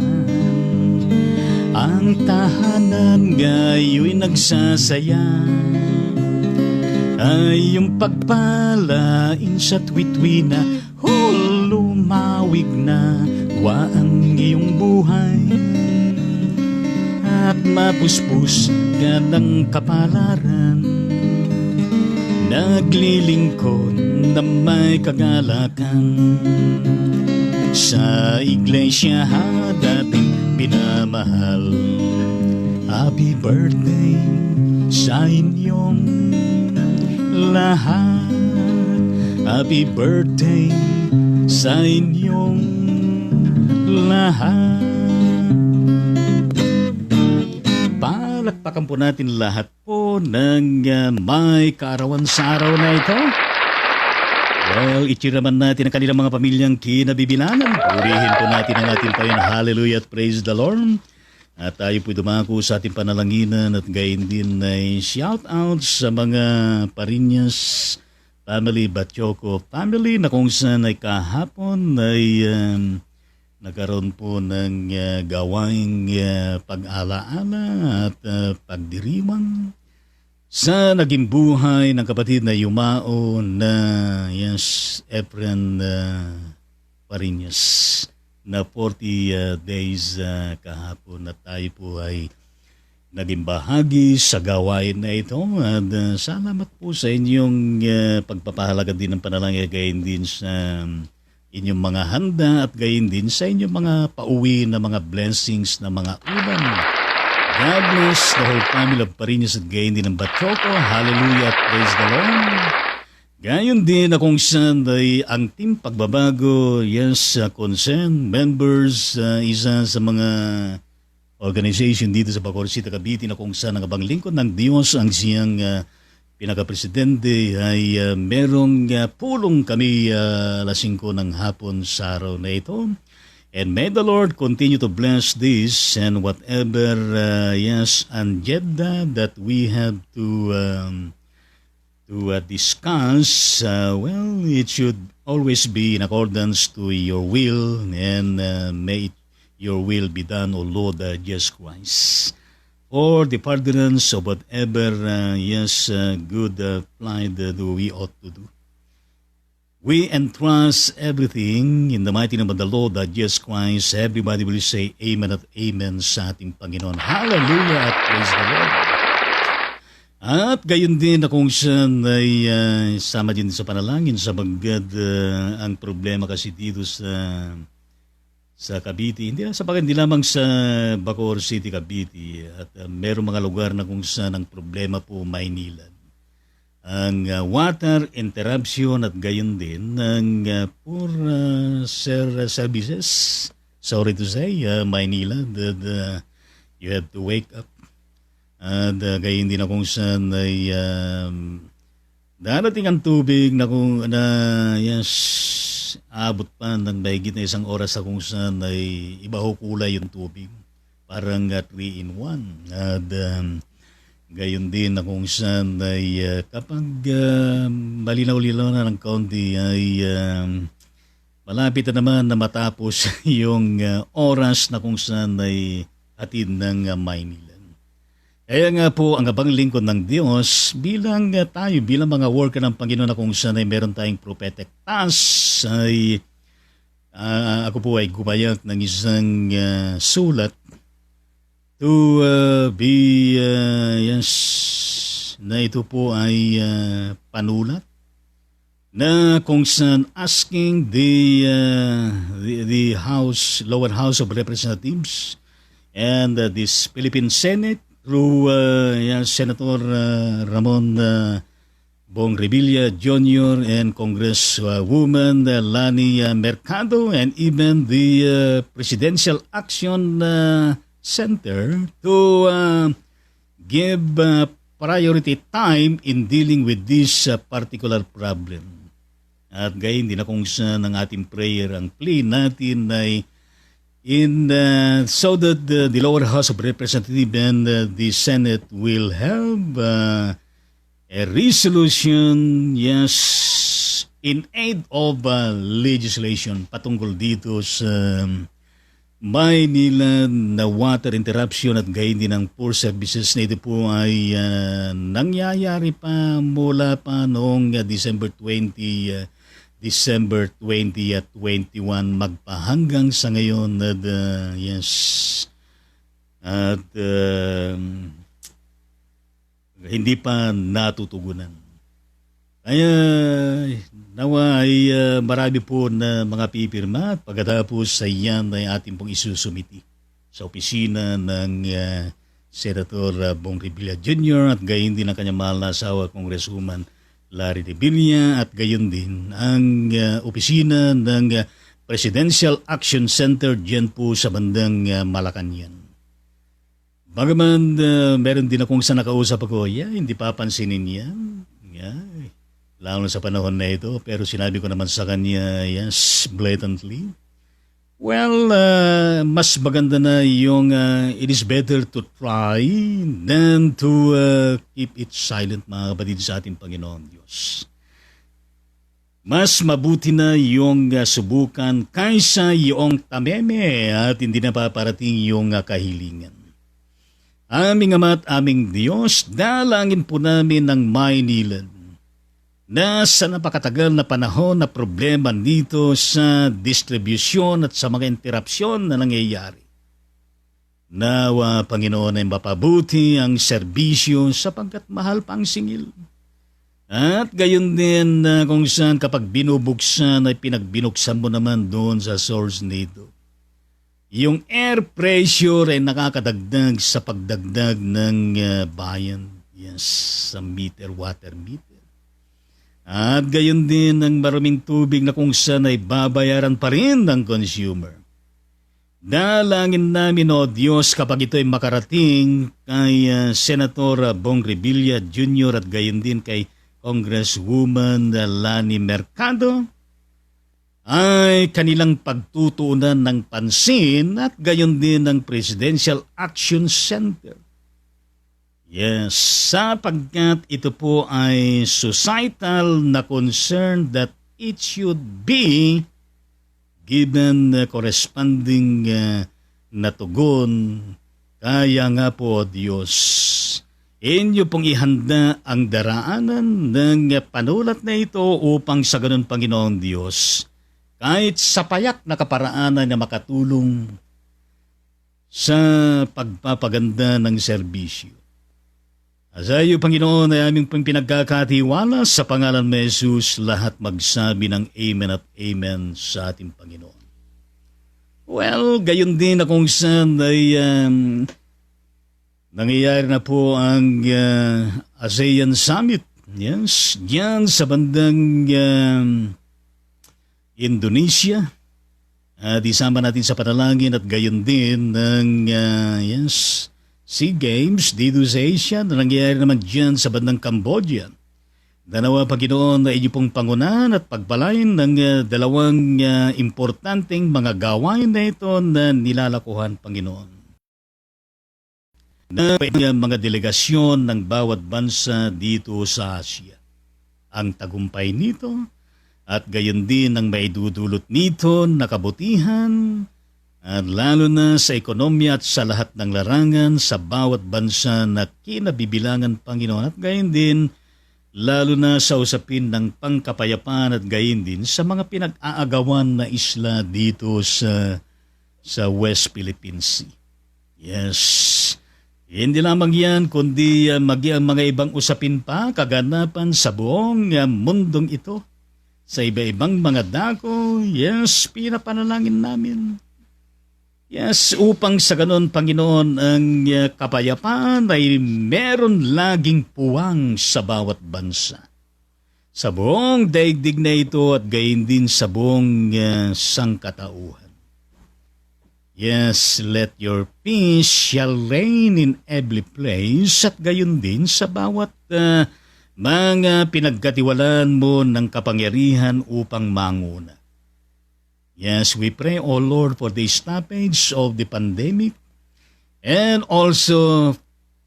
Ang tahanan ngayo'y nagsasaya, ay yung pagpalain sa tuwi-tuwi na. Lumawig na wa ang iyong buhay, at mapuspos ka ng kapalaran. Naglilingkod na may kagalakan, sa iglesia dating pinamahal. Happy birthday sa inyong lahat, happy birthday sa inyong lahat. Palakpakan po natin lahat po ng may kaarawan sa araw na ito. Well, itiraman natin ang kanilang mga pamilyang kinabibilangan. Purihin po natin ang ating Panginoon. Hallelujah at praise the Lord. At tayo po dumako sa ating panalanginan at gayon din ay shout out sa mga Pariñas family, Batyoco family na kung saan ay kahapon ay nagkaroon po ng gawaing pag-alaala at pagdiriwang sa naging buhay ng kapatid na yumao na Efren Pariñas na 40 days kahapon, na tayo po ay naging bahagi sa gawain na ito. At salamat po sa inyong pagpapahalaga din ng panalangin, gayon din sa inyong mga handa at gayon din sa inyong mga pauwi na mga blessings na mga ulam. God bless the whole family of Pariñas at gayon din ng Batyoco. Hallelujah at praise the Lord. Gayon din na kung saan ay ang team pagbabago, concern members, isa sa mga organization dito sa Bacoor City, Cavite, na kung saan ang abang lingkod ng Diyos ang siyang pinaka-presidente ay merong pulong kami alas 5 ng hapon sa araw na ito. And may the Lord continue to bless this and whatever agenda that we have to discuss, it should always be in accordance to your will, and may your will be done, O Lord Jesus Christ, for the furtherance of whatever good plight do we ought to do. We entrust everything in the mighty name of the Lord Jesus Christ. Everybody will say Amen at Amen sa ating Panginoon. Hallelujah at praise the Lord. At gayon din na kung saan ay sama din sa panalangin sa bagad ang problema kasi dito sa Cavite. Hindi lamang sa Bacoor City, Cavite. At merong mga lugar na kung saan ang problema po Maynila. ang water interruption at gayon din ng poor services. Sorry to say, Maynila, that you have to wake up. At gayon din na kung saan ay darating ang tubig na kung abot pa ng mahigit na 1 oras sa kung saan ay iba ho kulay yung tubig. Parang 3-in-1. At gayon din na kung saan ay kapag malinaw-linaw na ng kaunti ay malapit na naman na matapos yung oras na kung saan ay hatid ng Maynila. Kaya nga po ang abang lingkod ng Diyos bilang tayo, bilang mga worker ng Panginoon na kung saan ay meron tayong prophetic task ay ako po ay gumayak ng isang sulat to be na ito po ay panulat na kung saan asking the House, Lower House of Representatives and this Philippine Senate through Senator Ramon Bong Revilla Jr. and Congresswoman Lani Mercado and even the Presidential Action Center to give priority time in dealing with this particular problem. At gayon din na kung saan ang ating prayer, ang plea natin ay so that the lower house of representatives and the Senate will have a resolution, in aid of legislation patungkol dito sa Maynila na water interruption at gayon din ang poor services na ito po ay nangyayari pa mula pa noong December 20 at 21 magpahanggang sa ngayon at hindi pa natutugunan. Kaya nawa ay marami po na mga pipirma at pagkatapos sa iyan ay ating pong isusumiti sa opisina ng Senator Bong Revilla Jr. at gayon din ang kanyang mahal na asawa, Congresswoman Larry Revilla at gayon din ang opisina ng Presidential Action Center dyan po sa bandang Malacanang. Bagaman meron din akong sa nakausap ako, hindi papansinin yan. Lalo sa panahon na ito, pero sinabi ko naman sa kanya, blatantly. Well, mas maganda na yung it is better to try than to keep it silent, mga kapatid sa ating Panginoon Diyos. Mas mabuti na yung subukan kaysa yung tameme at hindi na paparating yung kahilingan. Aming Ama at aming Diyos, dalangin po namin ng Maynila na sa napakatagal na panahon na problema dito sa distribusyon at sa mga interrupsyon na nangyayari. Nawa, Panginoon, ay mapabuti ang serbisyo sapagkat mahal pang singil. At gayon din kung saan kapag binubuksan ay pinagbinuksan mo naman doon sa source nito. Yung air pressure ay nakakadagdag sa pagdagdag ng bayan. Sa meter, water meter. At gayon din ang maraming tubig na kung saan ay babayaran pa rin ng consumer. Dalangin namin, O Diyos, kapag ito ay makarating kay Senator Bong Revilla Jr. at gayon din kay Congresswoman Lani Mercado, ay kanilang pagtutuunan ng pansin at gayon din ng Presidential Action Center. Sapagkat ito po ay societal na concern that it should be given corresponding na tugon. Kaya nga po, Diyos, inyo pong ihanda ang daraanan ng panulat na ito upang sa ganun, Panginoon Diyos, kahit sa payak na kaparaanan na makatulong sa pagpapaganda ng serbisyo. Sa iyo, Panginoon, ay aming pinagkakatiwala sa pangalan ni Jesus, lahat magsabi ng Amen at Amen sa ating Panginoon. Well, gayon din na kung saan ay nangyayari na po ang ASEAN Summit Yes, diyan sa bandang Indonesia. At isama natin sa panalangin at gayon din ng SEA Games dito sa Asia na nangyayari naman diyan sa bandang Cambodia. Danawa Panginoon na inyo pong pangunahan at pagpalain ng dalawang importanteng mga gawain na ito na nilalakuhan, Panginoon. Na mga delegasyon ng bawat bansa dito sa Asia. Ang tagumpay nito at gayon din ang maidudulot nito na kabutihan at lalo na sa ekonomiya at sa lahat ng larangan sa bawat bansa na kinabibilangan, Panginoon, at gayon din lalo na sa usapin ng pangkapayapaan at gayon din sa mga pinag-aagawan na isla dito sa West Philippine Sea. Yes. Hindi lamang yan, kundi ang mga ibang usapin pa, kaganapan sa buong mundong ito. Sa iba-ibang mga dako, yes, pinapanalangin namin. Yes, upang sa ganon, Panginoon, ang kapayapaan ay meron laging puwang sa bawat bansa. Sa buong daigdig na ito at gayon din sa buong sangkatauhan. Yes, let your peace shall reign in every place at gayon din sa bawat mga pinagkatiwalaan mo ng kapangyarihan upang manguna. Yes, we pray, O Lord, for the stoppage of the pandemic and also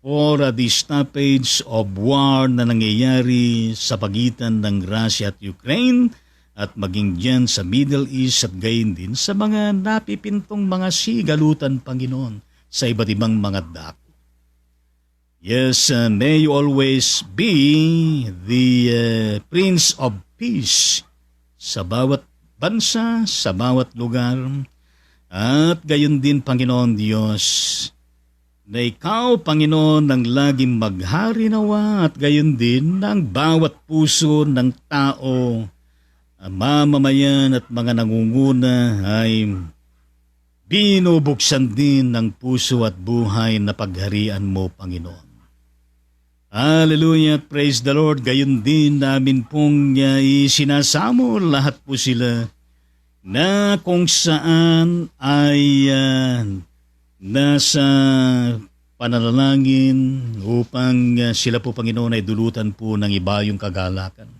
for the stoppage of war na nangyayari sa pagitan ng Russia at Ukraine at maging dyan sa Middle East at gayon din sa mga napipintong mga sigalutan, Panginoon, sa iba't ibang mga dako. Yes, may you always be the Prince of Peace sa bawat bansa, sa bawat lugar, at gayon din, Panginoon Diyos, na Ikaw, Panginoon, ang laging maghari nawa at gayon din ng bawat puso ng tao, mamamayan at mga nangunguna ay binubuksan din ng puso at buhay na pagharian mo, Panginoon. Hallelujah, praise the Lord. Gayon din namin pong isinasamo lahat po sila na kung saan ay nasa pananalangin upang sila po, Panginoon, ay dulutan po ng ibayong kagalakan,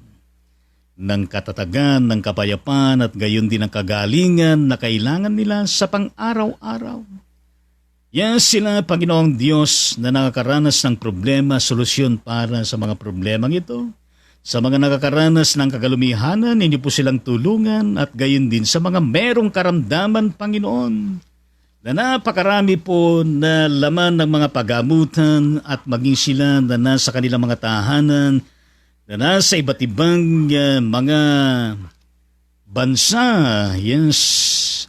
ng katatagan, ng kapayapaan at gayon din ang kagalingan na kailangan nila sa pang-araw-araw. Yes, sila, Panginoong Diyos, na nakakaranas ng problema, solusyon para sa mga problemang ito. Sa mga nakakaranas ng kagalumihanan, ninyo po silang tulungan at gayon din sa mga merong karamdaman, Panginoon, na napakarami po na laman ng mga pagamutan at maging sila na nasa kanilang mga tahanan, na nasa iba't ibang mga bansa. Yes,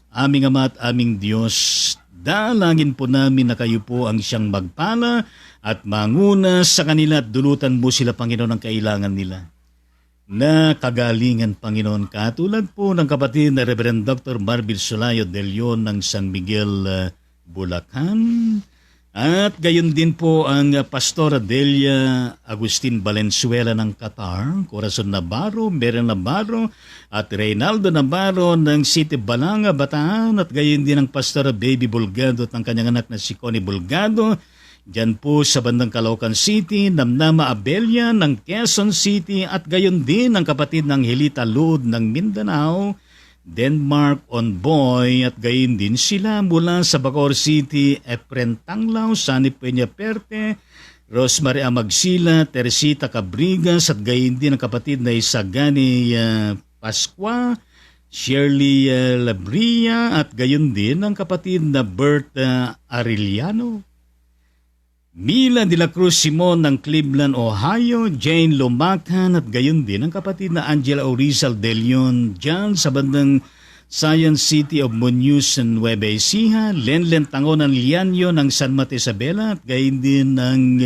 aming Ama at aming Diyos, dalangin po namin na kayo po ang siyang magpala at manguna sa kanila at dulutan mo sila, Panginoon, ang kailangan nila na kagalingan, Panginoon, katulad po ng kapatid na Reverend Dr. Marbil Solayo de Leon ng San Miguel, Bulacan. At gayon din po ang Pastora Delia Agustin Valenzuela ng Qatar, Corazon Navarro, Meren Navarro at Reynaldo Navarro ng City Balanga, Bataan, at gayon din ang Pastora Baby Bulgado at ang kanyang anak na si Connie Bulgado, dyan po sa bandang Caloocan City, Namnama Abella ng Quezon City at gayon din ang kapatid ng Helita Lud ng Mindanao, Denmark on Boy at gayon din sila mula sa Bacoor City, Efren Tanglaw, Sani Peña Perte, Rosemary Amagsila, Teresita Cabrigas at gayon din ang kapatid na Isagani Pasqua, Shirley Labria at gayon din ang kapatid na Bert Arellano, Mila de la Cruz Simon ng Cleveland, Ohio, Jane Lumacan at gayon din ang kapatid na Angela Orizal de Leon dyan sa bandang Science City of Muñoz and Nueva Ecija, Lenlen Tangonan Lianyo ng San Mateo Isabela at gayon din ang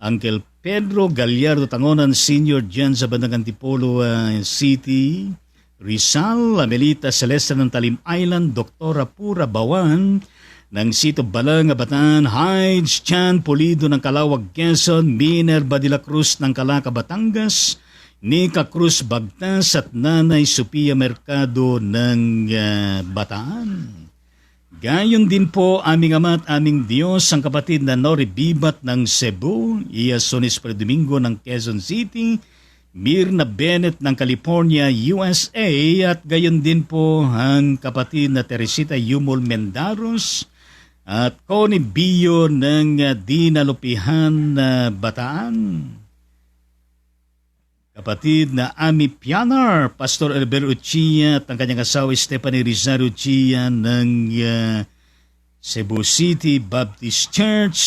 Uncle Pedro Gallardo Tangonan Sr. dyan sa bandang Antipolo City, Rizal, Amelita Celeste ng Talim Island, Doktora Pura Bawan ng Sito Balang nga Bataan, Hides Chan Pulido ng Calawag, Quezon, Minerva de la Cruz ng Calaca, Batangas, Nika Cruz Bagtas at Nanay Sophia Mercado ng Bataan. Gayon din po aming Ama at aming Diyos, ang kapatid na Nori Bibat ng Cebu, Iasonis Domingo ng Quezon City, Mirna Bennett ng California, USA, at gayon din po ang kapatid na Teresita Yumol Mendaros at Connie Bio ng Dinalupihan, Bataan. Kapatid na Ami Pianar, Pastor Elber Uchia at ang kanyang asawa Stephanie Rizal Uchia ng Cebu City Baptist Church,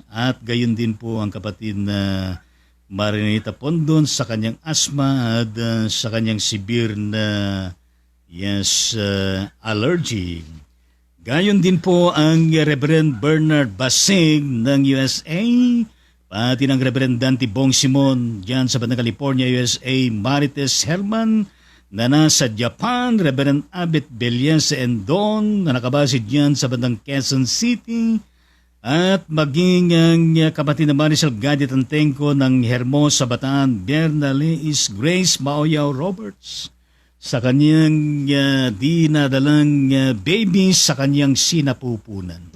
at gayon din po ang kapatid na Marinita Pondon sa kanyang asma at sa kanyang severe na allergy. Gayon din po ang Reverend Bernard Basig ng USA, pati ng Reverend Dante Bong Simon dyan sa Bandang California, USA, Marites Herman na nasa Japan, Reverend Abet Belias Endon na nakabase dyan sa Bandang Quezon City, at maging ang kapatid na Marisol Gadget Antenco ng Hermosa, Bataan, Bernaleis Grace Maoyaw Roberts sa kanyang dinadalang baby sa kanyang sinapupunan.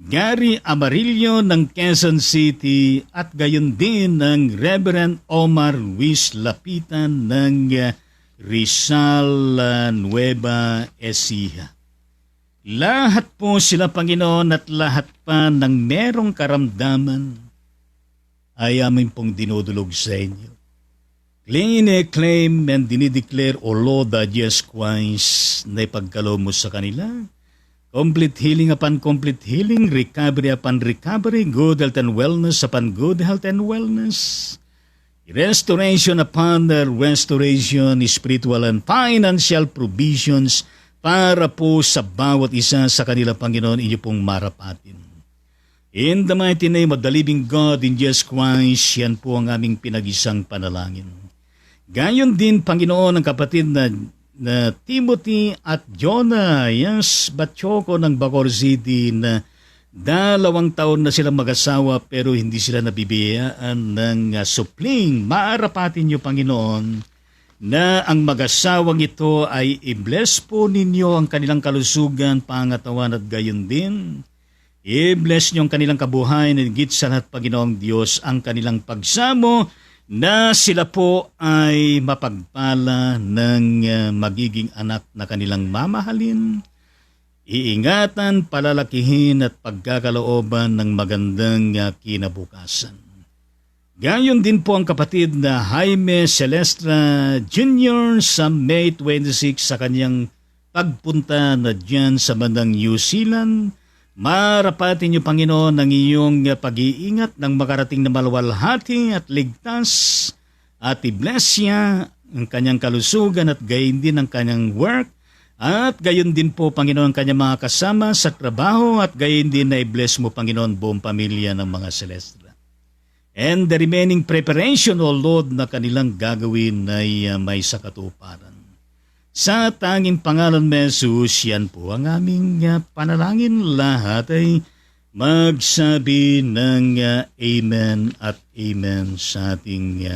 Gary Amarillo ng Quezon City at gayon din ng Reverend Omar Luis Lapitan ng Rizal, Nueva Ecija. Lahat po sila, Panginoon, at lahat pa ng merong karamdaman ay aming pong dinudulog sa inyo. Claim and dinideclare, O Lord, that Jesus Christ na ipagkalo mo sa kanila. Complete healing upon complete healing, recovery upon recovery, good health and wellness upon good health and wellness, restoration upon restoration, spiritual and financial provisions para po sa bawat isa sa kanila, Panginoon, inyo pong marapatin. In the mighty name of the living God, in Jesus Christ, yan po ang aming pinag-isang panalangin. Gayon din, Panginoon, ang kapatid na Timothy at Jonah, Batchoko ng Bacoor City, na 2 taon na silang mag-asawa pero hindi sila nabibiyaan ng supling. Maarapatin niyo, Panginoon, na ang mag-asawang ito ay i-bless po ninyo ang kanilang kalusugan, pangatawan at gayon din. I-bless niyo ang kanilang kabuhayan, at higit sa lahat, Panginoong Diyos, ang kanilang pagsamo, na sila po ay mapagpala ng magiging anak na kanilang mamahalin, iingatan, palalakihin at pagkakalooban ng magandang kinabukasan. Gayon din po ang kapatid na Jaime Celestra Jr. sa May 26 sa kanyang pagpunta na dyan sa bandang New Zealand. Marapatin niyo, Panginoon, ang iyong pag-iingat ng makarating na maluwalhati at ligtas, at i-bless siya ang kanyang kalusugan at gayon din ang kanyang work, at gayon din po, Panginoon, ang kanyang mga kasama sa trabaho, at gayon din na i-bless mo, Panginoon, buong pamilya ng mga Celestra. And the remaining preparation, O Lord, na kanilang gagawin ay may sakatuparan. Sa tanging pangalan mo, Jesus, yan po ang aming panalangin. Lahat ay magsabi ng Amen at Amen sa ating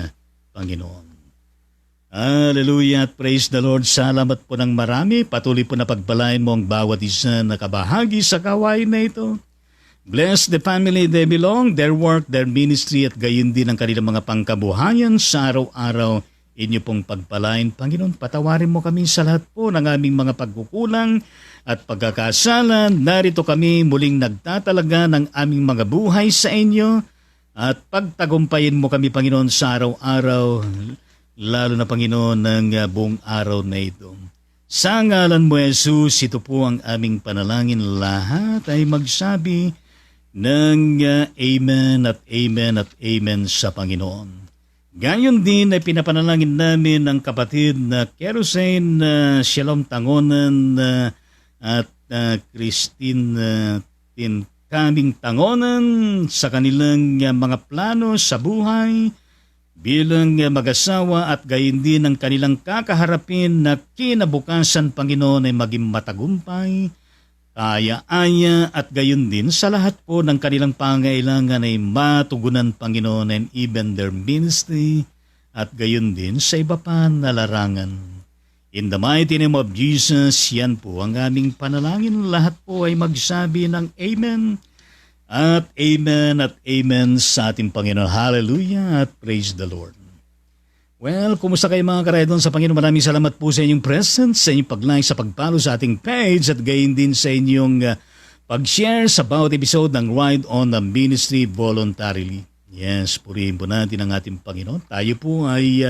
Panginoon. Hallelujah at praise the Lord. Salamat po ng marami. Patuloy po na pagpalain mo ang bawat isa na kabahagi sa kawain na ito. Bless the family they belong, their work, their ministry, at gayon din ang kanilang mga pangkabuhayan sa araw-araw. Inyo pong pagpalain, Panginoon. Patawarin mo kami sa lahat po ng aming mga pagkukulang at pagkakasala. Narito kami muling nagtatalaga ng aming mga buhay sa inyo, at pagtagumpayin mo kami, Panginoon, sa araw-araw, lalo na, Panginoon, ng buong araw na ito. Sa ngalan mo, Jesus, ito po ang aming panalangin. Lahat ay magsabi ng Amen at Amen at Amen sa Panginoon. Gayon din ay pinapanalangin namin ang kapatid na Kerosene Shalom Tangonan at Christine Tinkaming Tangonan sa kanilang mga plano sa buhay bilang mag-asawa, at gayon din ang kanilang kakaharapin na kinabukasan, Panginoon, ay maging matagumpay kaaya-aya at gayon din sa lahat po ng kanilang pangailangan ay matugunan, Panginoon, and even their ministry at gayon din sa iba pa na larangan. In the mighty name of Jesus, yan po ang aming panalangin. Lahat po ay magsabi ng Amen at Amen sa ating Panginoon. Hallelujah at praise the Lord. Well, kumusta kayo mga karaydon sa Panginoon? Maraming salamat po sa inyong presence, sa inyong pag-like, sa pag-follow sa ating page at gayon din sa inyong pag-share sa bawat episode ng Ride on the Ministry Voluntarily. Yes, purihin po natin ang ating Panginoon. Tayo po ay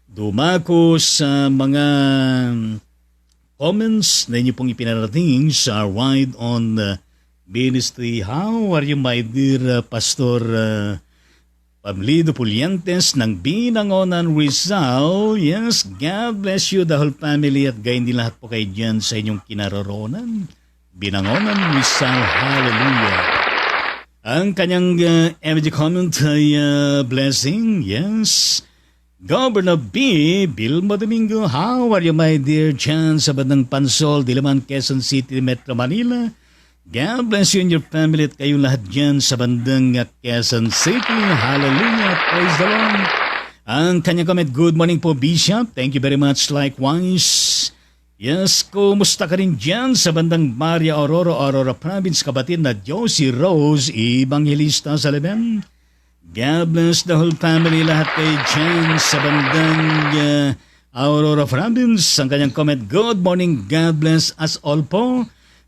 dumako sa mga comments na inyo pong ipinarating sa Ride on the Ministry. How are you, my dear Pastor Pablido Pulientes ng Binangonan, Rizal? Yes, God bless you, the whole family, at gayon din lahat po kayo dyan sa inyong kinaroroonan. Binangonan, Rizal, hallelujah. Ang kanyang emoji comment ay blessing, yes. Governor B. Vilma Domingo, how are you, my dear, dyan sa bandang Pansol, Diliman, Quezon City, Metro Manila? God bless you and your family at kayong lahat dyan sa bandang Quezon City. Hallelujah, praise the Lord. Ang kanyang comment, good morning po, Bishop. Thank you very much, likewise. Yes, kumusta ka rin dyan sa bandang Maria Aurora Province, kapatid na Josie Rose, Evangelista sa Leben. God bless the whole family, lahat kayo dyan sa bandang Aurora Province. Ang kanyang comment, good morning, God bless us all po.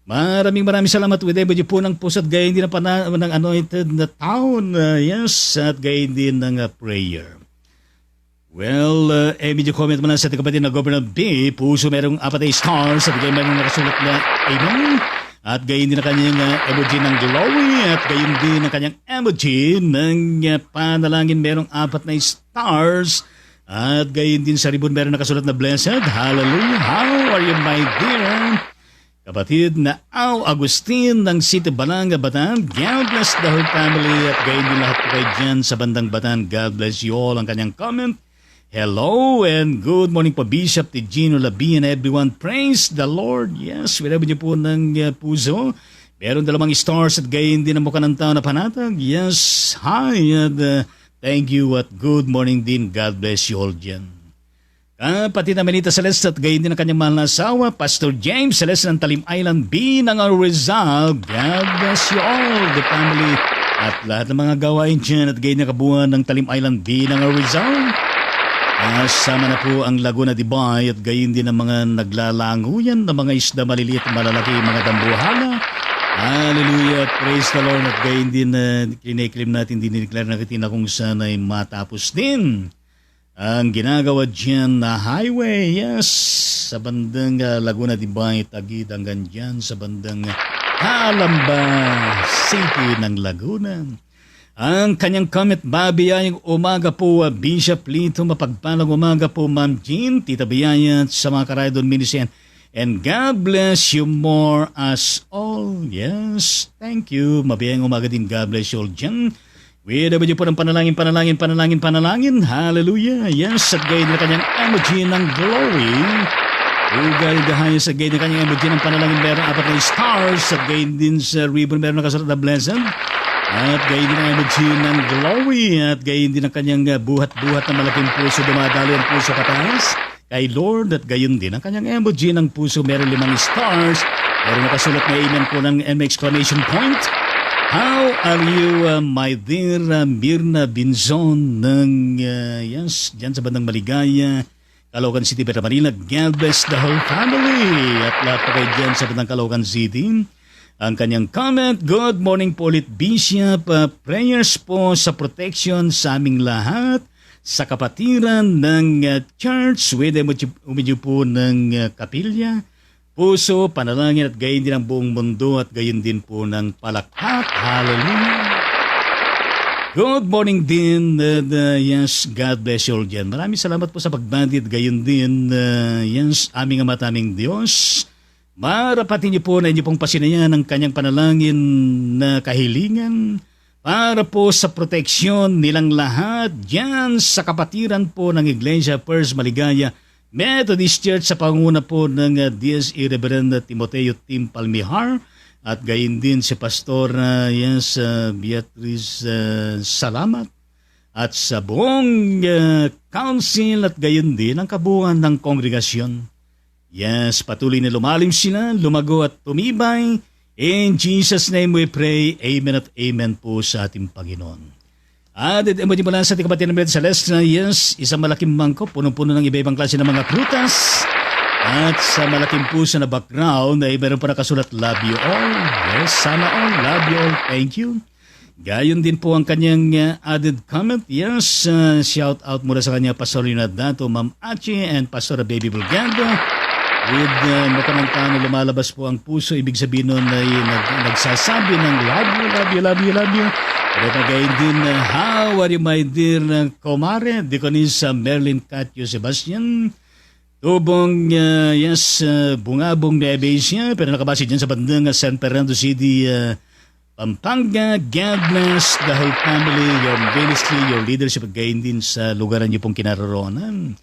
Maraming salamat with everybody po ng puso at gayon din ng anointed na town. Yes, at gayon din ng prayer. Well, medyo comment mo na sa ating kapatid na Governor B. Puso merong 4 stars at gayon merong nakasulat na Amen. At gayon din ang kanyang emoji ng glory at gayon din ang kanyang emoji ng panalangin merong 4 na stars. At gayon din sa ribbon merong nakasulat na blessed. Hallelujah. How are you, my dear? Kapatid na Au Agustin ng City Balanga, Bataan. God bless the whole family at gayon din lahat po kayo dyan sa bandang Bataan. God bless you all. Ang kanyang comment. Hello and good morning po, Bishop Tigino Labi and everyone. Praise the Lord. Yes, wherever niyo po ng puso. Meron 2 stars at gayon din ang mukha ng tao na panatag. Yes, hi and thank you at good morning din. God bless you all dyan. Kapatid na Manita Celeste at gayon din ang kanyang mahal na asawa, Pastor James Celeste ng Talim Island, Binangonan, Rizal. God bless you all, the family, at lahat ng mga gawain dyan at gayon na kabuuan ng Talim Island, Binangonan, Rizal. Sama na po ang Laguna de Bay at gayon din ang mga naglalanguyan na mga isda maliliit at malalaki, mga dambuhala. Hallelujah, praise the Lord at gayon din kiniklaim natin, dinideclare natin na kung saan ay matapos din ang ginagawa dyan na highway, yes, sa bandang Laguna de Bay, Taguig hanggang dyan sa bandang Calamba City ng Laguna. Ang kanyang comment, babiyayang umaga po, Bishop Lito, mapagpalang umaga po, Ma'am Jean, Tita Biyaya, sa mga karaydon minisiyan. And God bless you more as all. Yes, thank you. Mabiyayang umaga din, God bless you all dyan. Wherever niyo po ng panalangin. Hallelujah. Yes, at gayon na kanyang emoji ng glory. Ugal gahaya sa gayon na kanyang emoji ng panalangin. Meron 4 na stars. At gayon din sa ribbon meron nakasalat na blessed. At gayon din ang emoji ng glory. At gayon din ang kanyang buhat-buhat na malaking puso. Dumadalo ang puso kataas kay Lord. At gayon din ang kanyang emoji ng puso. Meron 5 stars. Meron nakasulat na amen po ng exclamation point. How are you, my dear Mirna Binzon ng, yes, dyan sa bandang Maligaya, Caloocan City, Metro Manila. God bless the whole family at lahat pa kayo dyan sa bandang Caloocan City. Ang kanyang comment, good morning po ulit, Bishop. Prayers po sa protection sa aming lahat, sa kapatiran ng church, with umidyo po ng kapilya, puso, panalangin at gayon din ang buong mundo at gayon din po ng palakpak. Hallelujah. Good morning din. Yes, God bless you all dyan. Maraming salamat po sa pagbandit. Gayon din, yes, aming amataming Diyos. Marapatin niyo po na inyo pong pasinayan ang kanyang panalangin na kahilingan para po sa proteksyon nilang lahat dyan sa kapatiran po ng Iglesia First Maligaya Methodist Church sa panguna po ng D.S.E. Reverend Timoteo Tim Palmihar At gayon din si Pastor Beatrice Salamat. At sa buong council at gayon din ang kabuuan ng kongregasyon. Yes, patuloy na lumalim sila, lumago at tumibay. In Jesus' name we pray. Amen at amen po sa ating Panginoon. At emoji mula sa ating kapatid na Celeste na yes, isang malaking mangko, punong-puno ng iba-ibang klase ng mga prutas. At sa malaking puso na background ay meron pa nakasulat, love you all. Yes, sana all, love you all. Thank you. Gayon din po ang kanyang added comment. Yes, shout out mula sa kanya, Pastor Leonardo, Ma'am Achi, and Pastor Baby Bulganda. With makamanta na lumalabas po ang puso, ibig sabihin nun ay nagsasabi ng love you, love you, love you, love you. Pero gayon din, how are you my dear Komare, Deaconess Merlin Catio Sebastian. Tubong, bungabong na Ebesia, pero nakabase dyan sa bandang San Fernando City, Pampanga. God bless the whole family, your ministry, your leadership, at gayon din sa lugaran niyo pong kinaroroonan.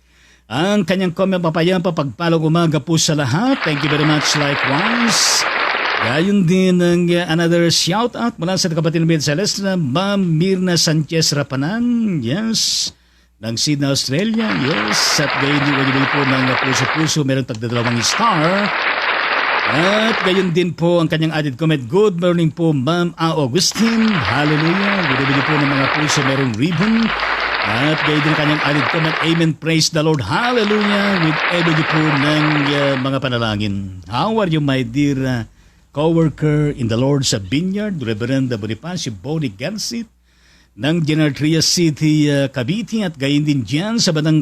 Ang kanyang comment, papayapa, pagpalang umaga po sa lahat. Thank you very much, likewise. Gayon din ang another shout out mula sa kapatid ng Celeste, Ma'am Mirna Sanchez Rapanan. Yes. Ng Sydney, Australia. Yes. At gayon din po ng puso-puso, meron tagdadalawang star. At gayon din po ang kanyang added comment. Good morning po, Ma'am Augustine. Hallelujah. Good morning po ng mga puso, merong ribbon. At gayon din ang kanyang added comment. Amen. Praise the Lord. Hallelujah. With every po ng mga panalangin. How are you, my dear co-worker in the Lord sa Vineyard, Reverend Bonifacio Boni Gansit ng General Trias City, Cavite, at gayon din dyan sa bandang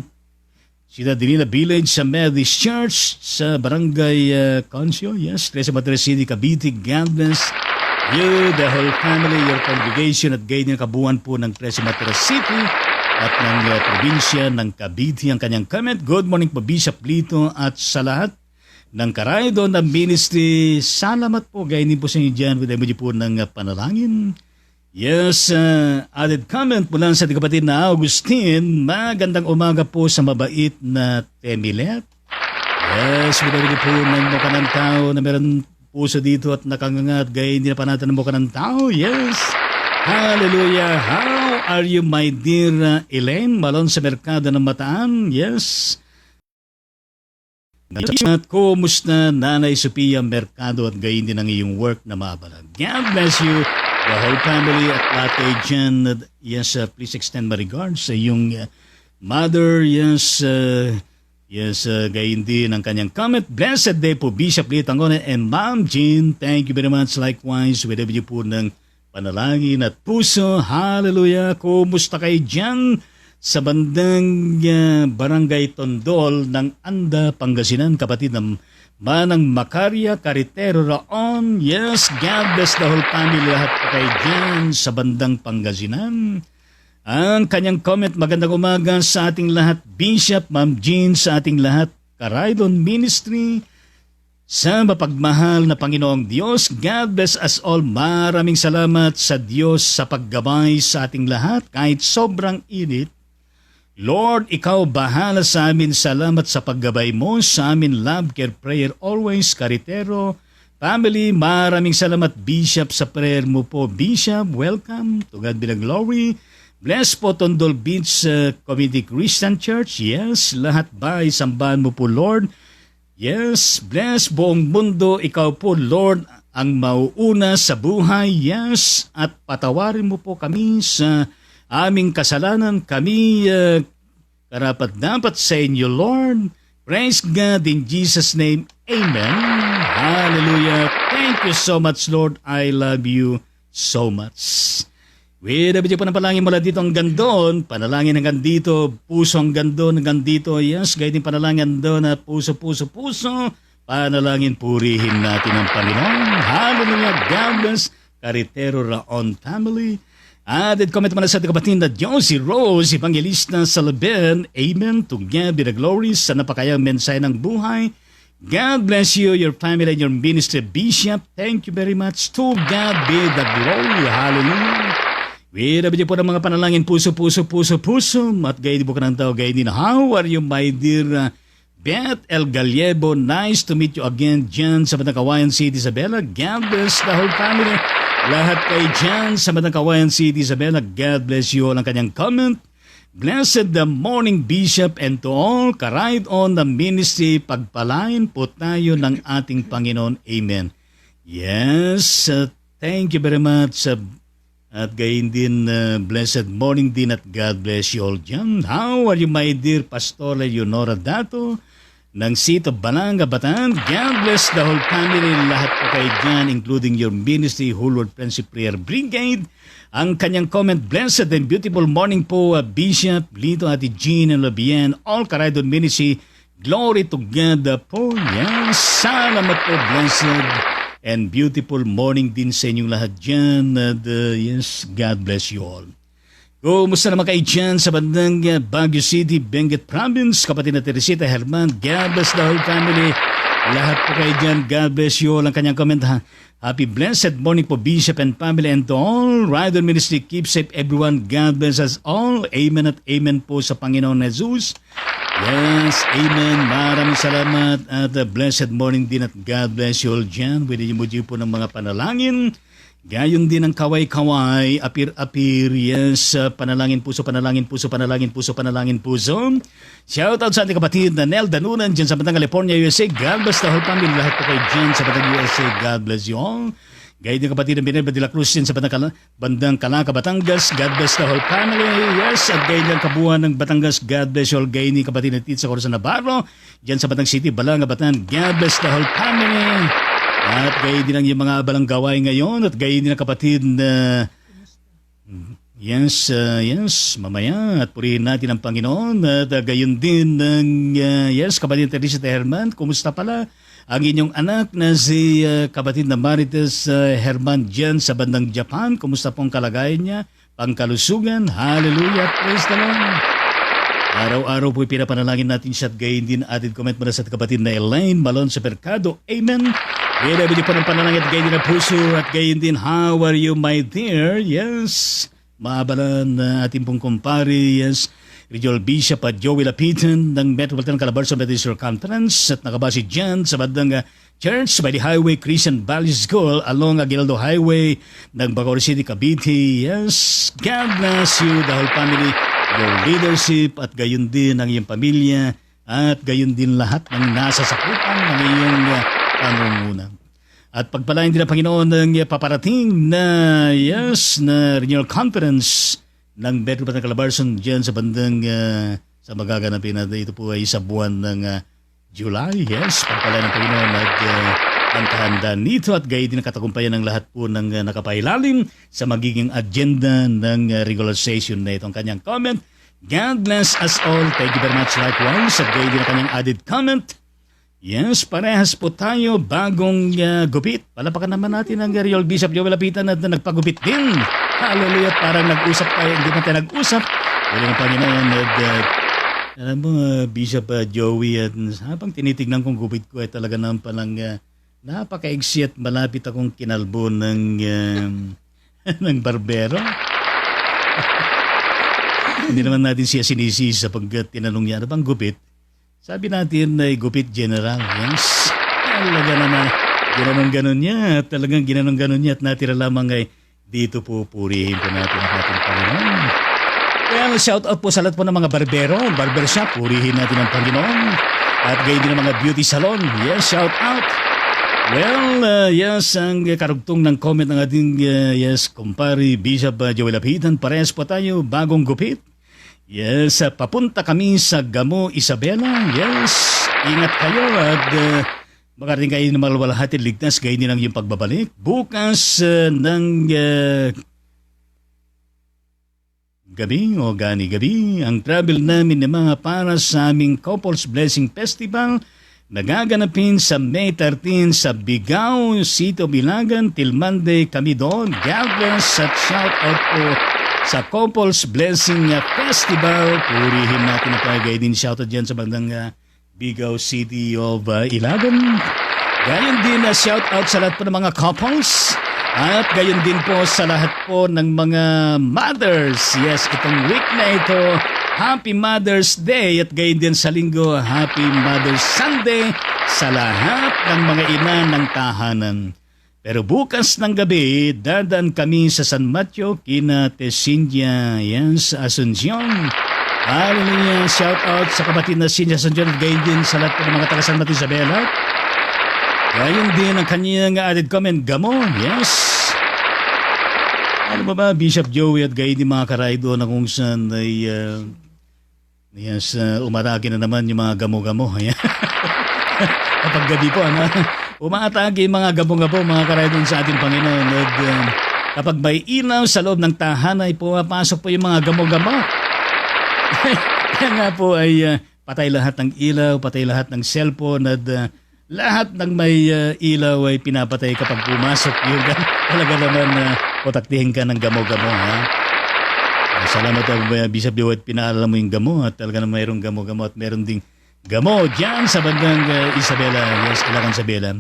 Ciudadela Village sa Methodist Church sa Barangay Concio, yes, Trece Matres City, Cavite. God bless you, the whole family, your congregation, at gayon din kabuuan po ng Trece Matres City at ng probinsya ng Cavite. Ang kanyang comment, good morning po Bishop Lito at sa lahat ng Karaydo ng ministry. Salamat po, gayon din po sa inyo dyan with emoji po ng panalangin. Yes, added comment mula sa kapatid na Augustine. Magandang umaga po sa mabait na Temilet. Yes, binarili po ng mukha ng tao na meron puso dito at nakangangat. Gayon din na panatan ng mukha ng tao. Yes, hallelujah. How are you, my dear Elaine? Malon sa Merkado ng Mataan. Yes. At kumusta Nanay Sophia Mercado at gayon din ang iyong work na maabalag. God bless you, the whole family, at lahat kayo dyan. Yes, please extend my regards sa iyong mother. Yes, gayon din ang kanyang comment. Blessed day po Bishop Lee Tangone and Ma'am Jean. Thank you very much. Likewise, with you po ng panalangin at puso. Hallelujah. Kumusta kayo dyan sa bandang Barangay Tondol ng Anda, Pangasinan, kapatid ng Manang Macaria, Caritero Raon. Yes, God bless the whole family, lahat pa kayo dyan sa bandang Pangasinan. Ang kanyang comment, magandang umaga sa ating lahat, Bishop, Ma'am Jean, sa ating lahat, Karaydon Ministry, sa mapagmahal na Panginoong Diyos. God bless us all. Maraming salamat sa Diyos sa paggabay sa ating lahat, kahit sobrang init. Lord, ikaw bahala sa amin. Salamat sa paggabay mo sa amin. Love, care, prayer, always. Caritero family, maraming salamat Bishop sa prayer mo po. Bishop, welcome. To God be the glory. Bless po Tondol Beach Community Christian Church. Yes, lahat ba isambahan mo po Lord. Yes, bless buong mundo. Ikaw po Lord ang mauuna sa buhay. Yes, at patawarin mo po kami sa aming kasalanan, kami karapat-dapat sa inyo, Lord. Praise God in Jesus' name. Amen. Hallelujah. Thank you so much, Lord. I love you so much. Dapat po ng panalangin mula dito ang gandon. Panalangin hanggang dito. Puso ang gandon hanggang dito. Yes, gaya din panalangin doon na puso. Panalangin, purihin natin ang Panginoon. Hallelujah. God bless Caritero Raon family. Added comment muna sa ating kapatid na Josie Rose, Evangelista Salaben. Amen. To God be the glory sa napakayang mensahe ng buhay. God bless you, your family, and your ministry, Bishop. Thank you very much. To God be the glory. Hallelujah. Dapat po ng mga panalangin, puso. At gayon po ka ng tao, gayon din. How are you, my dear Beth El Gallego, nice to meet you again dyan sa Batang Kawayan City, Isabela. God bless the whole family. Lahat kayo dyan sa Batang Kawayan City, Isabela. God bless you all ang kanyang comment. Blessed the morning, Bishop, and to all karide on the ministry. Pagpalain po tayo ng ating Panginoon. Amen. Yes, thank you very much. At gayon din, blessed morning din at God bless you all dyan. How are you, my dear Pastor Leonora Dato ng Sito Balanga, Bataan? God bless the whole family, lahat po kayo dyan, including your ministry, Hulward Friendship Prayer Brigade. Ang kanyang comment, blessed and beautiful morning po, Bishop, Lito, Ate Jean, and Labian, all Karaydon Ministry. Glory to God po. Yes, salamat po, blessed and beautiful morning din sa inyong lahat dyan. And, yes, God bless you all. Kumusta naman kayo dyan sa bandang Baguio City, Benguet Province, kapatid na Teresita Herman, God bless the whole family. Lahat po kayo dyan, God bless you all. Ang kanyang comment, happy blessed morning po, Bishop and family, and to all Rider Ministry. Keep safe everyone. God bless us all. Amen at amen po sa Panginoon Jesus. Yes, amen. Maraming salamat at blessed morning din at God bless you all dyan. Pwede niyo po ng mga panalangin. Gayon din ang kaway-kaway, apir-apir, yes, panalangin puso, panalangin puso, panalangin puso, panalangin puso. Shout out sa ating kapatid na Nel Danunan dyan sa Batang California, USA. God bless the whole family. Lahat po kayo dyan sa Batang USA. God bless you all. Gayon din kapatid na Minerva de la Cruz dyan sa bandang Calaca, Batangas. God bless the whole family. Yes, at gayon din kabuuan ng Batangas. God bless you all. Gayon din kapatid na Titsa Corazon Navarro dyan sa Batang City, Balanga, Batan. God bless the whole family. At gayon din ang yung mga abalang gaway ngayon at gayon din ang kapatid na yes, mamaya at purihin natin ang Panginoon at gayon din ng yes, kapatid Teresita Herman, kumusta pala ang inyong anak na si kapatid na Marites Herman dyan sa bandang Japan, kumusta pong kalagayan niya, pangkalusugan, hallelujah, praise the Lord. Araw-araw po pinapanalangin natin siya at gayon din atin comment mula sa kapatid na Elaine Malon sa Mercado, amen. Gayon din po ng panalangin at gayon din ang puso at gayon din, how are you my dear? Yes, maabalan na ating pong kumpare, yes, Regional Bishop at Joey Lapitan ng Metropolitan Calabarzon Methodist Conference at nakabase dyan sa bandang Church by the Highway Christian Valley School along Aguinaldo Highway ng Bacoor City, Cavite. Yes, God bless you, the whole family, your leadership at gayon din ang iyong pamilya at gayon din lahat ng nasa sakupan ng iyong pangunguna. At pagpalain din ang Panginoon ng paparating na yes, na Renewal Conference ng Metropolitan Calabarzon dyan sa bandang sa magaganapin natin. Ito po ay sa buwan ng July. Yes, pagpalain ng Panginoon at ang kahanda nito at gayon din ang katagumpayan ng lahat po ng nakapailalim sa magiging agenda ng regular session na ito. Ang kanyang comment, God bless us all. Thank you very much likewise. At gayon din ang kanyang added comment, yes, parehas po tayo bagong gupit. Palapakan naman natin ang Real Bishop Joel Lapitan na nagpagupit din. Hallelujah, parang nag-usap tayo. Hindi man tayo nag-usap. Wala ng Panginoon. Alam mo, Bishop Joey, at habang tinitignan kong gupit ko ay talaga naman palang napaka-eksi at malapit akong kinalbo ng, ng barbero. Hindi naman natin siya sinisi sa pag tinanong niya, ano bang gupit? Sabi natin ay gupit general. Yes. Talaga naman. Ginanong-ganon niya. Talagang ginanong-ganon niya at natira lamang ay dito po purihin po natin ang ating Panginoon. Well, shout out po sa lahat po ng mga barbero, barbershop, purihin natin ang Panginoon. At gayon din ang mga beauty salon. Yes, shout out. Well, yes, ang karugtong ng comment ng ating yes, kumpare Bishop Joel Lapitan. Parehas po tayo, bagong gupit. Yes, papunta kami sa Gamo, Isabela. Yes, ingat kayo at makarating kayo na malwalhati ligtas, gayon din ang iyong pagbabalik. Bukas ng gabi o gani-gabi, ang travel namin na mga para sa aming Couples Blessing Festival nagaganapin sa May 13 sa Bigao, Sito Bilagan, till Monday kami doon. God bless at shout out po sa Couples Blessing Festival. Purihin natin na pagay din shoutout dyan sa bandang Bigao City of Ilagan. Gayon din na shoutout sa lahat po ng mga couples. At gayon din po sa lahat po ng mga mothers. Yes, itong week na ito Happy Mother's Day at gayon din sa linggo, Happy Mother's Sunday sa lahat ng mga ina ng tahanan. Pero bukas ng gabi, dadaan kami sa San Mateo, kina Tesindia, yan sa Asuncion. Hallelujah, shout out sa kapatid na Cynthia Asuncion at gayon din sa lahat ng mga taga San Mateo Isabela. Gayon din ang kanyang added comment, Gamo, yes. Ano ba Bishop Joey at gayon din mga karaydo na kung saan ay yes, umaragi na naman yung mga gamo-gamo. Kapag gabi po, umaatake yung mga gamo-gamo, mga karaydo sa ating Panginoon. At, kapag may ilaw sa loob ng tahanan ay pumapasok po yung mga gamo-gamo. Kaya nga po ay patay lahat ng ilaw, patay lahat ng cellphone at lahat ng may ilaw ay pinapatay kapag pumasok. Yung talaga naman potaktihin ka ng gamo-gamo. Salamat Bishop Joe at pinaalala mo yung gamo at talaga naman mayroong gamo-gamo at mayroong ding gamo dyan sa bandang Isabela. Yes, Ilacan Isabela.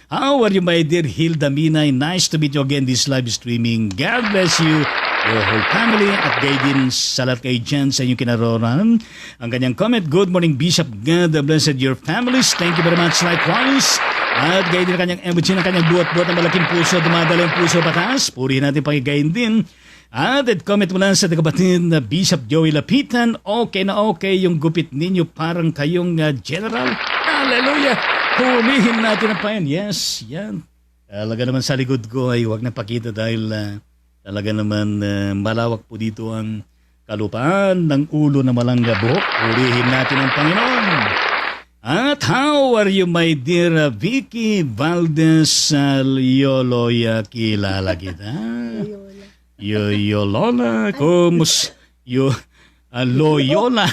How are you my dear Hilda Minay? Nice to meet you again this live streaming. God bless you, your whole family at gayon din sa lahat kayo dyan sa inyong kinaroran. Ang kanyang comment, good morning Bishop, God bless your families. Thank you very much likewise. At gayon din ang kanyang emoji ng kanyang buot-buot ng malaking puso, dumadala yung puso patas. Purihin natin pakigayon din. At comment mula sa kapatid na Bishop Joey Lapitan, okay na okay yung gupit ninyo parang kayong general. Hallelujah! Humihin natin ang payan. Yes, yan. Talaga naman sa likod ko ay huwag na pakita dahil talaga naman malawak po dito ang kalupaan ng ulo na malangga buhok. Hulihin natin ang Panginoon. At how are you my dear Vicky Valdez Yoloya? Kilala kita. Lola, Loyola.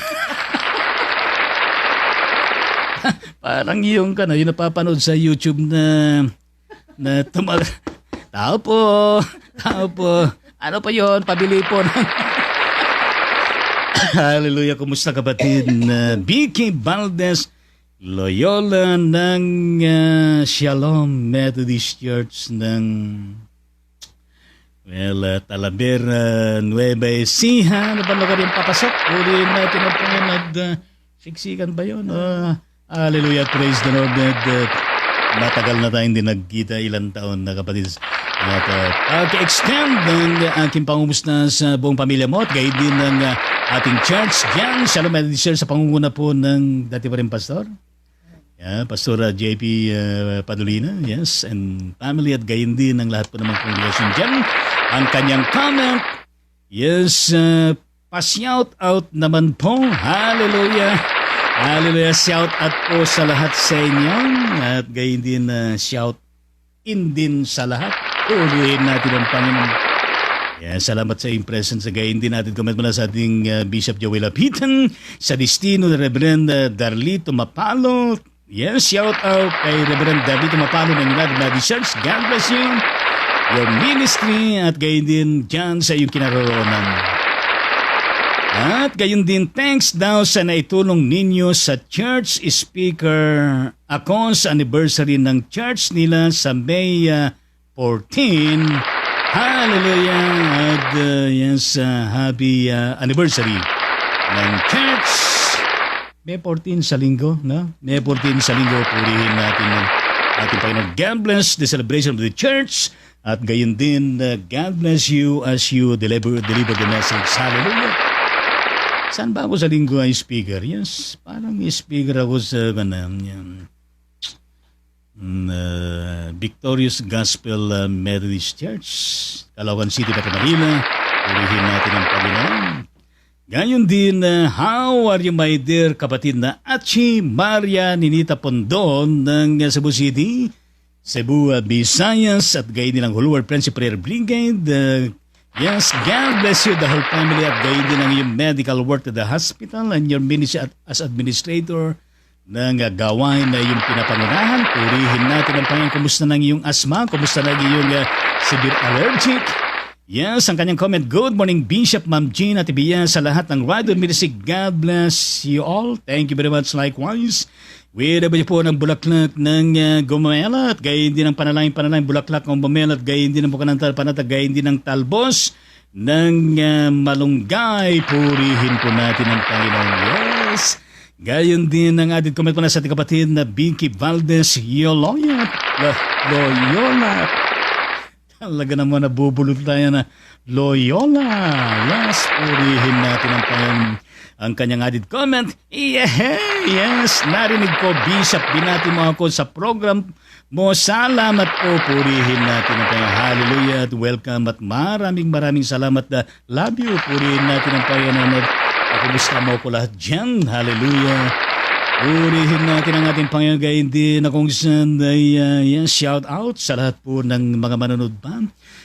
Parang yung yung napapanood sa YouTube na tao po. Ano pa yon? Pabili po ng Hallelujah, kumusta kapatid na Vicky Valdez Loyola ng Shalom Methodist Church ng Talavera, Nueva Ecija. Ano ba lugar yung papasok? Ulihin natin ang siksikan ba yun? Hallelujah, praise the Lord. Matagal na tayong hindi nagkita, ilang taon na kapatid. At extend ng aking pangumusta sa buong pamilya mo at gayon din ng ating church dyan. Shalom Methodist Church sa pangunguna po ng dati pa rin pastor. Pastor JP Padulina, yes, and family at gayon din ng lahat po ng mga congregation dyan. Ang kanyang comment, yes, pa-shout out naman po. Hallelujah. Hallelujah. Shout out po sa lahat sa inyo. At gayon din shout in din sa lahat. Ulihin natin ang Panginoon. Yes, salamat sa iyong presence. Gayon din natin comment mula sa ating Bishop Joey Lapitan, sa destino ni Reverend Darlito Mapalo. Yes, shout out kay Reverend Darlito Mapalo ng United Methodist Church. God bless you. Your ministry at gayon din dyan sa iyong kinaroroonan. At gayon din, thanks daw sa naitulong ninyo sa church speaker ako sa anniversary ng church nila sa May 14. Hallelujah! At yes, happy anniversary ng church. May 14 sa linggo, no? May 14 sa linggo, purihin natin ng ating Panginoon. God bless the celebration of the church. At gayon din, God bless you as you deliver the message. Hallelujah! Saan ba ako sa linggo ay speaker? Yes, parang speaker ako sa Victorious Gospel Methodist Church, Caloocan City, Manila. Purihin natin ang Panginoon. Gayon din, how are you my dear kapatid na Achi Maria Ninita Pondon ng Cebu City, Cebu, Visayas, at gayon din ang Holy Word Friendship Prayer Brigade. Yes, God bless you, the whole family, at gayon din ang iyong medical work at the hospital and your ministry as administrator ng gawain na iyong pinapangunahan. Purihin natin ang Panginoon. Kumusta ng iyong asma? Kumusta ng iyong severe allergic? Yes, ang kanyang comment, good morning Bishop, Ma'am Jean at Ibiya sa lahat ng Radio Ministry. God bless you all. Thank you very much likewise. Wira ba niyo po ng bulaklak ng gumamela at gayon din ng panalangin bulaklak ng gumamela at gayon din ng panatag, gayon din ng talbos ng malunggay. Purihin po natin ang Panginoon. Yes. Gayon din ang added comment po na sa ating kapatid na Vicky Valdez Loyola. Talaga naman nabubulot tayo na Loyola. Yes, purihin natin ang Panginoon. Ang kanyang added comment, yes, narinig ko, Bishop, binati mo ako sa program mo. Salamat po, purihin natin ang Panginoon. Hallelujah at welcome at maraming salamat. Love you, purihin natin ang Panginoon. Kumusta mo ko lahat dyan? Hallelujah. Purihin natin ang ating Panginoon. Gayon din na kung saan ay shout out sa lahat po ng mga manonood pa.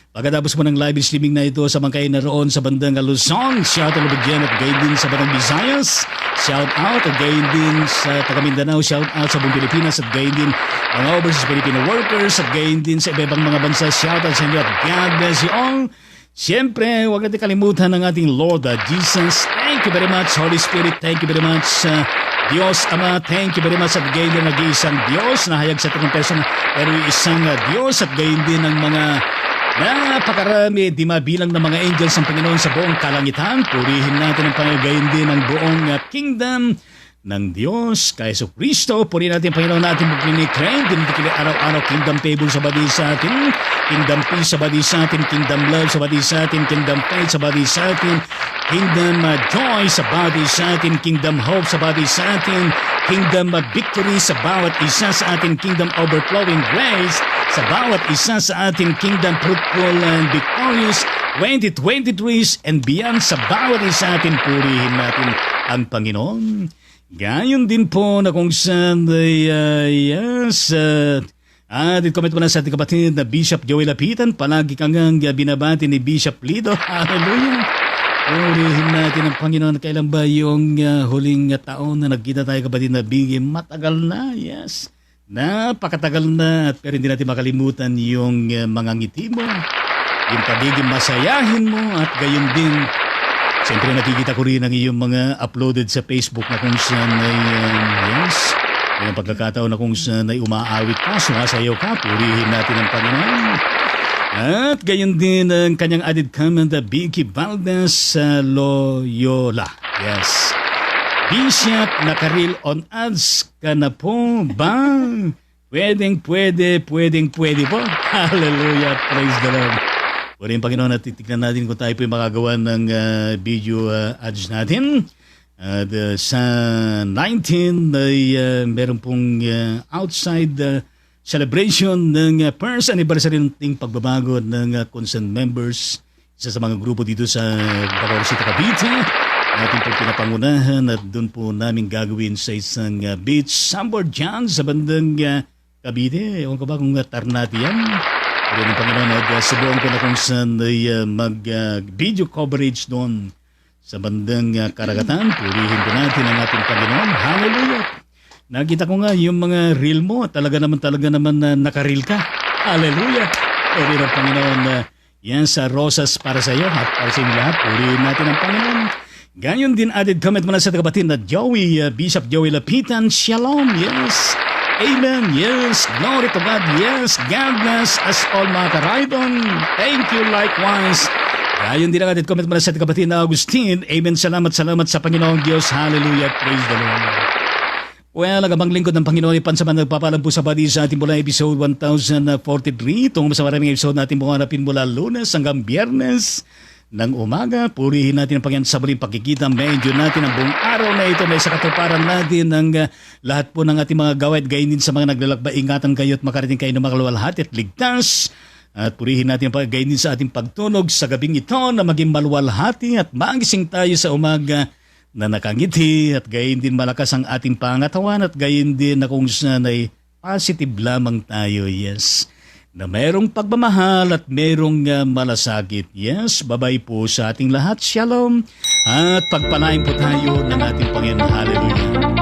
Pagkatapos po ng live streaming na ito sa mga kayo naroon sa bandang Luzon, shout out dyan at gayon din sa bandang Visayas. Shout out at gayon din sa taga Mindanao. Shout out sa buong Pilipinas at gayon din mga overseas Filipino workers at gayon din sa iba-ibang mga bansa. Shout out sa inyo at God bless you all. Siyempre, huwag natin kalimutan ng ating Lord Jesus. Thank you very much, Holy Spirit. Thank you very much, Diyos Ama. Thank you very much at gayon din nag-iisang Diyos na hayag sa tatlong person pero isang Diyos at gayon din ng mga napakarami, di mabilang na mga angels ng Panginoon sa buong kalangitan. Purihin natin ang Panginoon, gayon din ang buong kingdom ng Diyos, kay Jesu Kristo. Purihin natin ang Panginoon natin magpinitrain. Dinitikin araw-araw kingdom table sa badi sa atin, kingdom peace sa badi sa atin, kingdom love sa badi sa atin, kingdom faith sa badi sa atin, kingdom joy sa badi sa atin, kingdom hope sa badi sa atin, kingdom victory sa bawat isa sa atin, kingdom overflowing grace sa bawat isa sa atin, kingdom fruitful and victorious 2023 and beyond sa bawat isa atin. Purihin natin ang Panginoon. Gayon din po na kung saan comment po na sa ating kapatid na Bishop Joey Lapitan. Palagi kang binabati ni Bishop Lido. Hallelujah. Purihin natin ang Panginoon. Kailan ba yung huling taon na nagkita tayo kapatid na Biggie? Matagal na, yes. Napakatagal na. Pero hindi natin makalimutan yung mga ngiti mo, yung pagiging masayahin mo at gayon din. Siyempre nakikita ko rin ang iyong mga uploaded sa Facebook na kung saan ay yung pagkakataon na kung saan ay umaawit ka, sumasayaw ka. Purihin natin ang Panginoon. At gayon din ang kanyang added comment na Vicky Valdez Loyola. Yes. Bishop, nakareel on ads ka na po ba? Pwede po. Hallelujah. Praise the Lord. Puri yung Panginoon at titignan natin kung tayo po yung makagawa ng video ads natin. At sa 19 ay meron pong outside celebration ng first anniversary ng pagbabago ng concerned members. Isa sa mga grupo dito sa Bacoor, Cavite. Ating pong pinapangunahan at doon po namin gagawin sa isang beach sandboard dyan sa bandang Cavite. Ewan ko ba kung Tarnati yan? Pero ng Panginoon at subukan ko na kung saan ay mag-video coverage doon sa bandang karagatan. Purihin ko natin ang ating Panginoon. Hallelujah! Nakita ko nga yung mga reel mo. Talaga naman nakareel ka. Hallelujah! Purihin ang Panginoon. Yan sa rosas para sa iyo at para sa inyo lahat. Purihin natin ang Panginoon. Ganyan din added comment mo na sa tagapatid na Bishop Joey Lapitan. Shalom! Yes! Amen. Yes. Glory to God. Yes. God bless us all mga karaydon. Thank you likewise. Ayon din ang ating comment mula sa ating kapatid na Agustin. Amen. Salamat sa Panginoong Diyos. Hallelujah. Praise the Lord. Well, agamang lingkod ng Panginoon ipansaman nagpapalam po sa badi sa ating mula episode 1043. Tungo sa maraming episode natin mga hanapin mula Lunes hanggang Biyernes ng umaga. Purihin natin ang Panginoon sa muling pakikita. Medyo natin ang buong araw na ito. May sa katuparan natin ang lahat po ng ating mga gawad. Gayon din sa mga naglalakba. Ingatan kayo at makarating kayo ng makaluwalhati at ligtas. At purihin natin ang gayon din sa ating pagtunog sa gabing ito na maging maluwalhati at magising tayo sa umaga na nakangiti. At gayon din malakas ang ating pangatawan at gayon din na kung saan ay positive lamang tayo. Yes. Na mayroong pagmamahal at mayroong malasakit. Yes, babay po sa ating lahat. Shalom. At pagpalain po tayo ng ating Panginoon. Hallelujah.